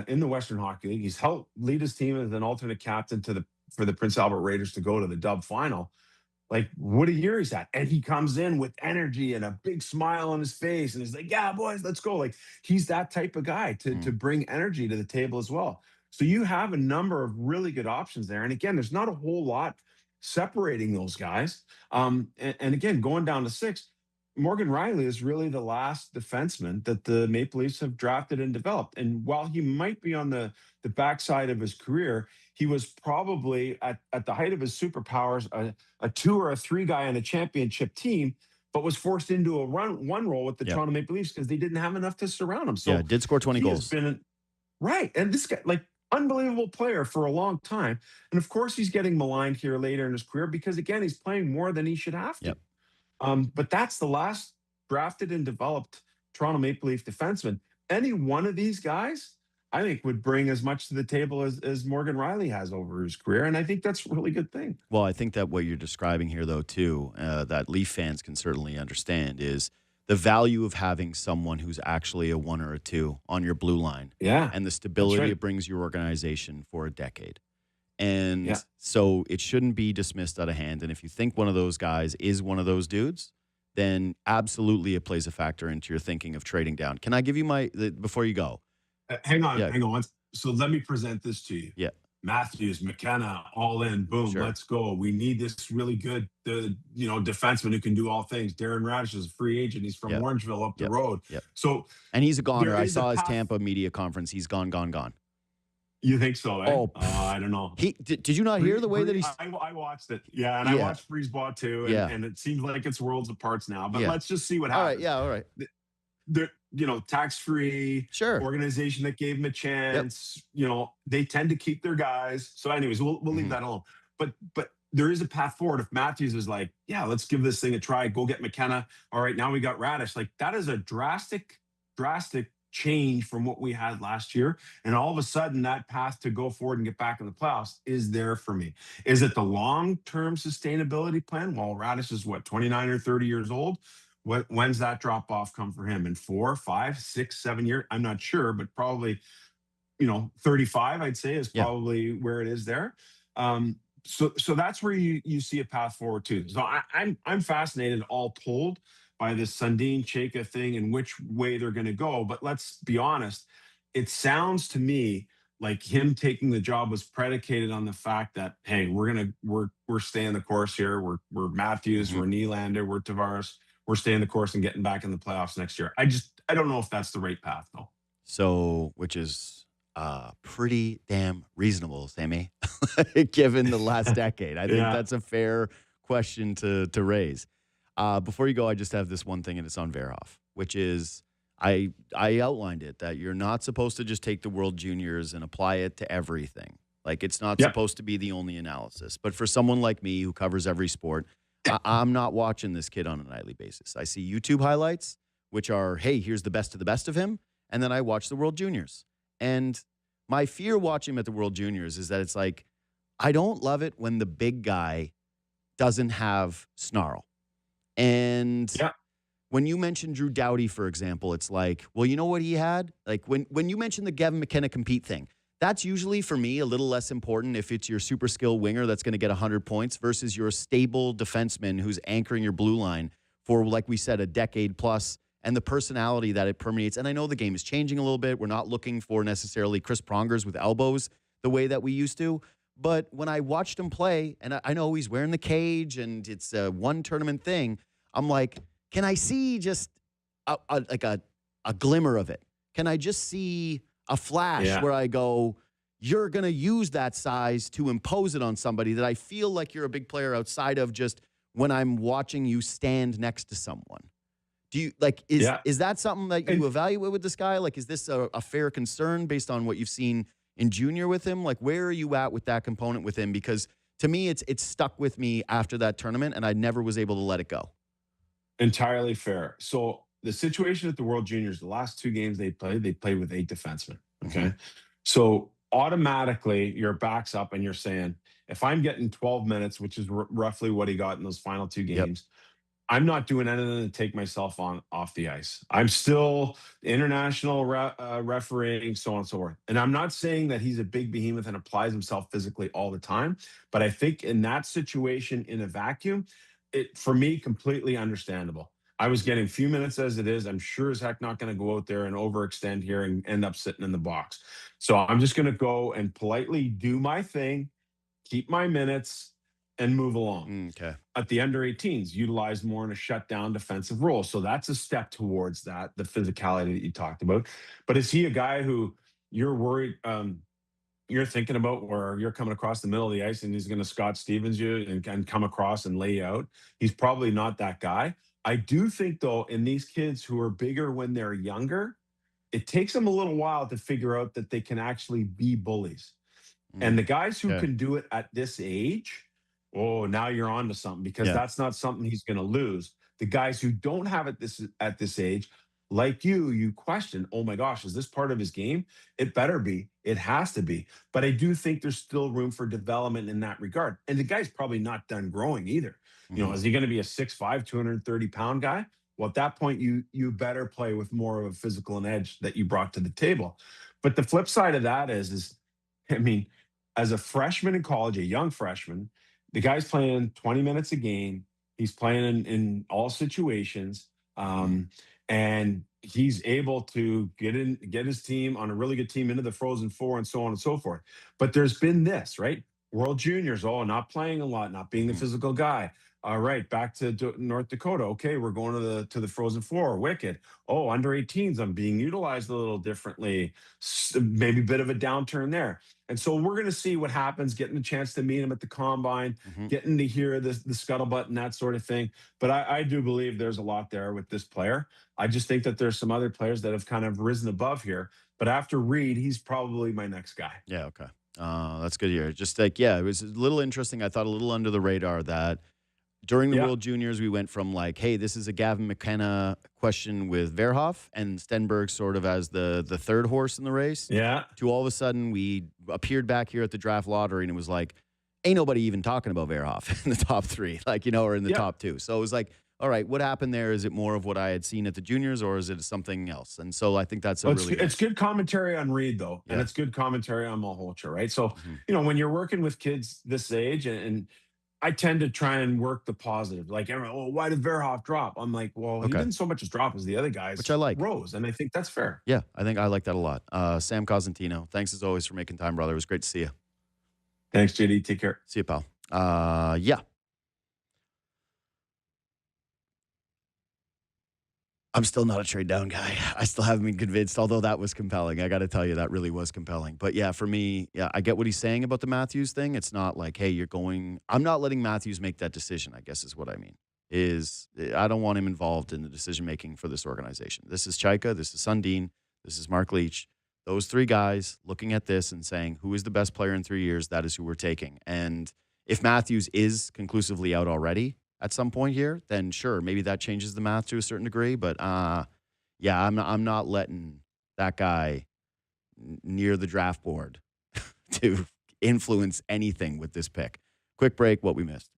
In the Western Hockey League. He's helped lead his team as an alternate captain for the Prince Albert Raiders to go to the Dub final. Like, what a year he's had. And he comes in with energy and a big smile on his face. And he's like, yeah, boys, let's go. Like, he's that type of guy to bring energy to the table as well. So you have a number of really good options there. And again, there's not a whole lot separating those guys. And again, going down to 6, Morgan Riley is really the last defenseman that the Maple Leafs have drafted and developed. And while he might be on the backside of his career, he was probably at the height of his superpowers, a 2 or a 3 guy on a championship team, but was forced into a one role with the Toronto Maple Leafs because they didn't have enough to surround him. So did score 20 goals. Right. And this guy, like, unbelievable player for a long time. And of course, he's getting maligned here later in his career because, again, he's playing more than he should have to. But that's the last drafted and developed Toronto Maple Leaf defenseman. Any one of these guys, I think, would bring as much to the table as Morgan Riley has over his career. And I think that's a really good thing. Well, I think that what you're describing here, though, too, that Leaf fans can certainly understand is the value of having someone who's actually a 1 or a 2 on your blue line. Yeah. And the stability it brings your organization for a decade. And so it shouldn't be dismissed out of hand. And if you think one of those guys is one of those dudes, then absolutely it plays a factor into your thinking of trading down. Can I give you before you go? Hang on. So let me present this to you. Yeah. Matthews, McKenna, all in, boom, let's go. We need this really good, defenseman who can do all things. Darren Radish is a free agent. He's from Orangeville up the road. So, and he's a goner. I saw his Tampa media conference. He's gone. You think so, eh? I don't know. Did you not hear the way that he's... I watched it. Yeah, and I watched Breezeball too, and it seems like it's worlds apart now. But let's just see what happens. All right. They're, tax-free organization that gave him a chance. They tend to keep their guys. So anyways, we'll leave that alone. But there is a path forward. If Matthews is like, let's give this thing a try, go get McKenna. All right, now we got Radish. Like, that is a drastic change from what we had last year. And all of a sudden, that path to go forward and get back in the playoffs is there for me. Is it the long-term sustainability plan? Well, Radish is 29 or 30 years old. When's that drop off come for him? In 4, 5, 6, 7 years? I'm not sure, but probably, 35, I'd say, is probably where it is there. So that's where you see a path forward too. So I'm fascinated, all told, by this Sundin Chayka thing and which way they're going to go. But let's be honest, it sounds to me like him taking the job was predicated on the fact that, hey, we're staying the course here. We're Matthews, we're Nylander, we're Tavares. We're staying the course and getting back in the playoffs next year. I don't know if that's the right path, though. So, which is pretty damn reasonable, Sammy, given the last decade. I think that's a fair question to raise. Before you go, I just have this one thing, and it's on Verhoff, which is I outlined it, that you're not supposed to just take the World Juniors and apply it to everything. Like, it's not supposed to be the only analysis. But for someone like me who covers every sport, I'm not watching this kid on a nightly basis. I see YouTube highlights, which are, hey, here's the best of the best of him. And then I watch the World Juniors. And my fear watching him at the World Juniors is that it's like, I don't love it when the big guy doesn't have snarl. And when you mentioned Drew Doughty, for example, it's like, well, you know what he had? Like, when you mentioned the Gavin McKenna compete thing, that's usually, for me, a little less important if it's your super skill winger that's going to get 100 points versus your stable defenseman who's anchoring your blue line for, like we said, a decade plus, and the personality that it permeates. And I know the game is changing a little bit. We're not looking for necessarily Chris Prongers with elbows the way that we used to. But when I watched him play, and I know he's wearing the cage and it's a one tournament thing, I'm like, can I see just a glimmer of it? can I just see a flash Yeah. where I go, you're going to use that size to impose it on somebody that I feel like you're a big player outside of just when I'm watching you stand next to someone? Do you like, is that something that you evaluate with this guy? Like, is this a fair concern based on what you've seen in junior with him? Like, where are you at with that component with him? Because to me, it's stuck with me after that tournament, and I never was able to let it go. Entirely fair. So the situation at the World Juniors, the last 2 games they played with 8 defensemen. Okay. Mm-hmm. So automatically your back's up and you're saying, if I'm getting 12 minutes, which is roughly what he got in those final 2 games, I'm not doing anything to take myself off the ice. I'm still international refereeing, so on and so forth. And I'm not saying that he's a big behemoth and applies himself physically all the time, but I think in that situation, in a vacuum, it for me completely understandable. I was getting few minutes as it is. I'm sure as heck not going to go out there and overextend here and end up sitting in the box. So I'm just going to go and politely do my thing, keep my minutes, and move along. Okay. At the under 18s, utilized more in a shutdown defensive role. So that's a step towards that, the physicality that you talked about. But is he a guy who you're worried, you're thinking about where you're coming across the middle of the ice and he's going to Scott Stevens you and come across and lay you out? He's probably not that guy. I do think, though, in these kids who are bigger when they're younger, it takes them a little while to figure out that they can actually be bullies. And the guys who can do it at this age, oh, now you're on to something, because that's not something he's going to lose. The guys who don't have it at this age, like you question, oh my gosh, is this part of his game? It better be. It has to be. But I do think there's still room for development in that regard. And the guy's probably not done growing either. You know, is he going to be a 6'5", 230-pound guy? Well, at that point, you better play with more of a physical and edge that you brought to the table. But the flip side of that is, I mean, as a freshman in college, a young freshman, the guy's playing 20 minutes a game. He's playing in all situations. And he's able to get his team on a really good team into the Frozen Four and so on and so forth. But there's been this, right? World Juniors, not playing a lot, not being the physical guy. All right, back to North Dakota. Okay, we're going to the Frozen Four. Wicked. Oh, under 18s, I'm being utilized a little differently. Maybe a bit of a downturn there. And so we're going to see what happens, getting a chance to meet him at the combine, getting to hear the scuttlebutt and that sort of thing. But I do believe there's a lot there with this player. I just think that there's some other players that have kind of risen above here. But after Reed, he's probably my next guy. Yeah, okay. That's good to hear. Just like, it was a little interesting. I thought a little under the radar that during the World Juniors, we went from like, hey, this is a Gavin McKenna question with Verhoff and Stenberg sort of as the third horse in the race. Yeah. To all of a sudden, we appeared back here at the draft lottery, and it was like, ain't nobody even talking about Verhoff in the top 3, like, or in the top 2. So it was like, all right, what happened there? Is it more of what I had seen at the juniors, or is it something else? And so I think that's it's good commentary on Reed, though, and it's good commentary on Malhotra, right? So, when you're working with kids this age, and I tend to try and work the positive. Like, why did Verhoff drop? I'm like, well, he didn't so much as drop as the other guys, which I like. Rose, and I think that's fair. Yeah, I think I like that a lot. Sam Cosentino, thanks as always for making time, brother. It was great to see you. Thanks, JD. Take care. See you, pal. I'm still not a trade down guy. I still haven't been convinced, although that was compelling. I got to tell you, that really was compelling. But yeah, for me, I get what he's saying about the Matthews thing. It's not like, hey, I'm not letting Matthews make that decision, I guess is what I mean. I don't want him involved in the decision-making for this organization. This is Chaika, this is Sundin, this is Mark Leach. Those 3 guys looking at this and saying, who is the best player in 3 years? That is who we're taking. And if Matthews is conclusively out already at some point here, then sure, maybe that changes the math to a certain degree. But I'm not letting that guy near the draft board to influence anything with this pick. Quick break, what we missed.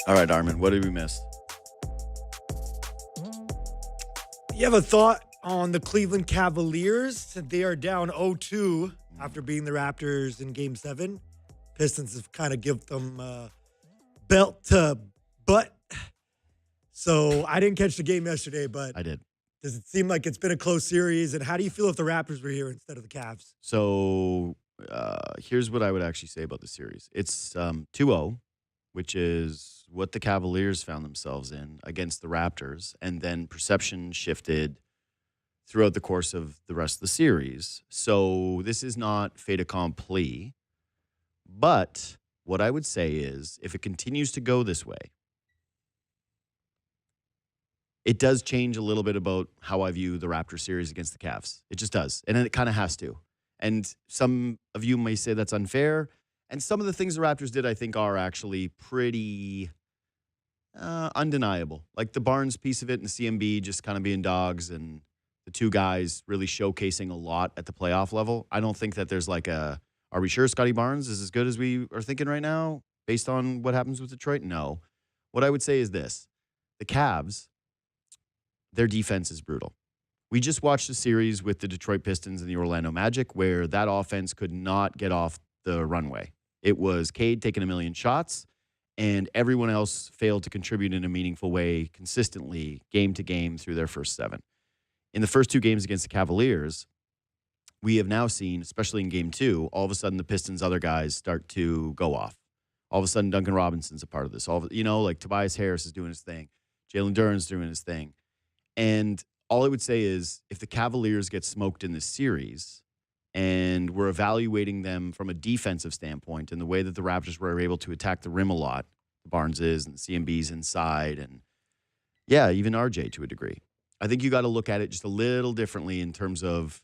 All right, Armin, what did we miss? You have a thought on the Cleveland Cavaliers? They are down 0-2 after beating the Raptors in Game 7. Pistons have kind of given them belt to butt. So I didn't catch the game yesterday, but I did. Does it seem like it's been a close series? And how do you feel if the Raptors were here instead of the Cavs? So here's what I would actually say about the series. It's 2-0, which is what the Cavaliers found themselves in against the Raptors. And then perception shifted throughout the course of the rest of the series. So this is not fait accompli. But what I would say is if it continues to go this way, it does change a little bit about how I view the Raptors series against the Cavs. It just does. And it kind of has to. And some of you may say that's unfair. And some of the things the Raptors did, I think, are actually pretty undeniable. Like the Barnes piece of it and the CMB just kind of being dogs and the two guys really showcasing a lot at the playoff level. I don't think that there's like are we sure Scotty Barnes is as good as we are thinking right now based on what happens with Detroit? No. What I would say is this. The Cavs, their defense is brutal. We just watched a series with the Detroit Pistons and the Orlando Magic where that offense could not get off the runway. It was Cade taking a million shots, and everyone else failed to contribute in a meaningful way consistently game to game through their first 7. In the first 2 games against the Cavaliers, we have now seen, especially in Game 2, all of a sudden the Pistons' other guys start to go off. All of a sudden Duncan Robinson's a part of this. Like Tobias Harris is doing his thing. Jalen Duren's doing his thing. And all I would say is if the Cavaliers get smoked in this series and we're evaluating them from a defensive standpoint and the way that the Raptors were able to attack the rim a lot, the Barneses and the CMBs inside and, yeah, even RJ to a degree. I think you got to look at it just a little differently in terms of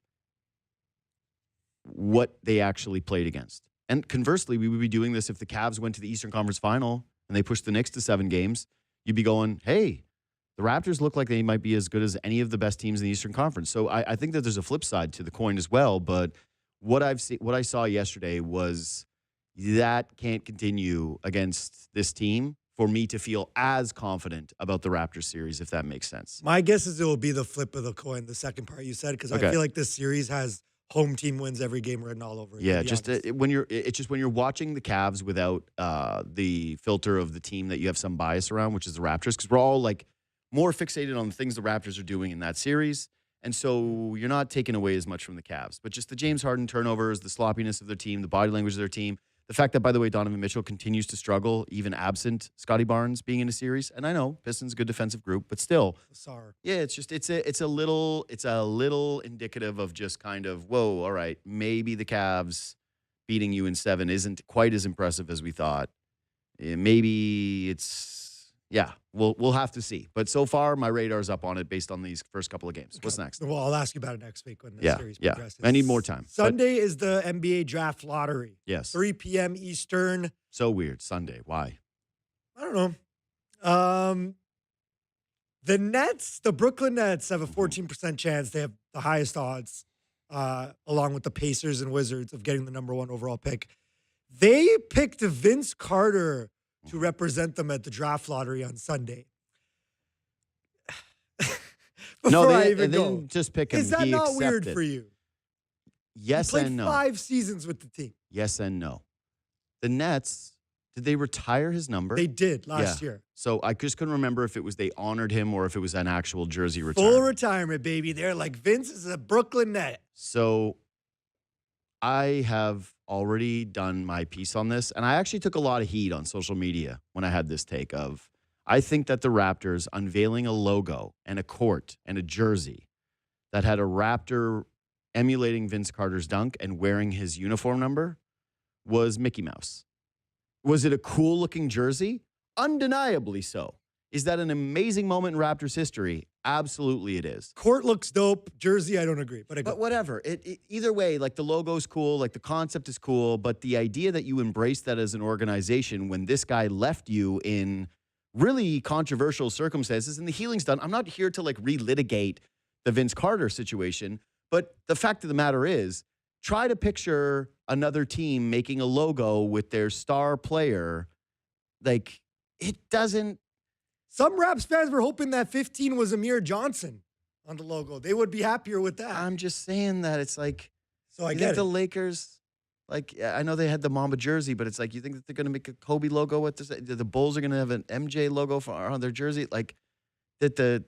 what they actually played against. And conversely, we would be doing this if the Cavs went to the Eastern Conference Final and they pushed the Knicks to 7 games. You'd be going, hey, the Raptors look like they might be as good as any of the best teams in the Eastern Conference. So I think that there's a flip side to the coin as well. But what I saw yesterday was that can't continue against this team for me to feel as confident about the Raptors series, if that makes sense. My guess is it will be the flip of the coin, the second part you said, because I feel like this series has home team wins every game written all over it. Yeah, just when you're watching the Cavs without the filter of the team that you have some bias around, which is the Raptors, because we're all like more fixated on the things the Raptors are doing in that series. And so you're not taking away as much from the Cavs. But just the James Harden turnovers, the sloppiness of their team, the body language of their team, the fact that, by the way, Donovan Mitchell continues to struggle, even absent Scotty Barnes being in a series. And I know Pistons a good defensive group, but still. Sorry. Yeah, it's a little indicative of just kind of, whoa, all right, maybe the Cavs beating you in 7 isn't quite as impressive as we thought. Maybe it's. Yeah, we'll have to see. But so far, my radar's up on it based on these first couple of games. Okay. What's next? Well, I'll ask you about it next week when the series progresses. I need more time. Sunday is the NBA draft lottery. Yes. 3 p.m. Eastern. So weird. Sunday. Why? I don't know. The Brooklyn Nets have a 14% chance. They have the highest odds, along with the Pacers and Wizards, of getting the number 1 overall pick. They picked Vince Carter to represent them at the draft lottery on Sunday. They didn't just pick him. Is that not weird for you? Yes and no. He played 5 seasons with the team. Yes and no. The Nets, did they retire his number? They did last year. So I just couldn't remember if it was they honored him or if it was an actual jersey retirement. Full retirement, baby. They're like, Vince is a Brooklyn Net. So I have already done my piece on this, and I actually took a lot of heat on social media when I had this take of, I think that the Raptors unveiling a logo and a court and a jersey that had a Raptor emulating Vince Carter's dunk and wearing his uniform number was Mickey Mouse. Was it a cool-looking jersey? Undeniably so. Is that an amazing moment in Raptors history? Absolutely it is. Court looks dope. Jersey, I don't agree. But whatever. Either way, like the logo's cool, like the concept is cool, but the idea that you embrace that as an organization when this guy left you in really controversial circumstances and the healing's done. I'm not here to like relitigate the Vince Carter situation, but the fact of the matter is, try to picture another team making a logo with their star player. Like, it doesn't. Some Raps fans were hoping that 15 was Amir Johnson on the logo. They would be happier with that. I'm just saying that it's like, so I get get the Lakers. Like, I know they had the Mamba jersey, but it's like, you think that they're going to make a Kobe logo with this? The Bulls are going to have an MJ logo on their jersey. Like, that the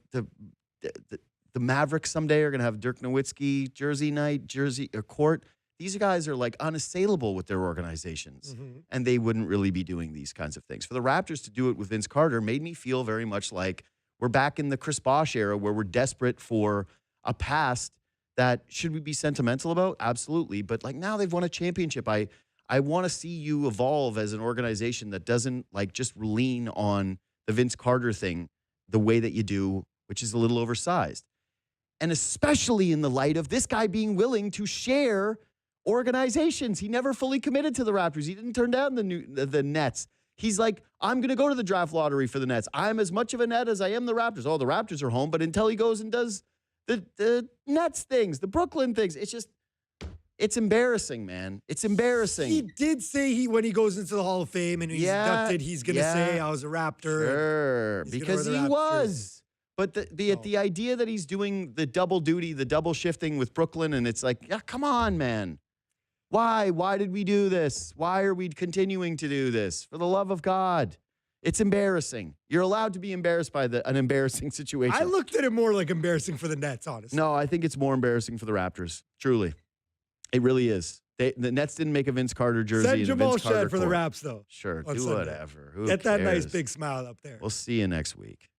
Mavericks someday are going to have Dirk Nowitzki jersey night, jersey or court. These guys are like unassailable with their organizations, and they wouldn't really be doing these kinds of things. For the Raptors to do it with Vince Carter made me feel very much like we're back in the Chris Bosh era where we're desperate for a past that should we be sentimental about? Absolutely. But like now they've won a championship. I want to see you evolve as an organization that doesn't like just lean on the Vince Carter thing the way that you do, which is a little oversized. And especially in the light of this guy being willing to share organizations. He never fully committed to the Raptors. He didn't turn down the Nets. He's like, I'm going to go to the draft lottery for the Nets. I'm as much of a Net as I am the Raptors. Oh, the Raptors are home, but until he goes and does the Nets things, the Brooklyn things, it's embarrassing, man. It's embarrassing. He did say when he goes into the Hall of Fame and he's inducted, he's going to say I was a Raptor. Sure, because he was. But the idea that he's doing the double duty, the double shifting with Brooklyn, and it's like, yeah, come on, man. Why? Why did we do this? Why are we continuing to do this? For the love of God. It's embarrassing. You're allowed to be embarrassed by an embarrassing situation. I looked at it more like embarrassing for the Nets, honestly. No, I think it's more embarrassing for the Raptors. Truly. It really is. The Nets didn't make a Vince Carter jersey. Send Jamal Shed for the Raps, though. Sure, do Sunday. whatever. Who Get that cares? nice big smile up there. We'll see you next week.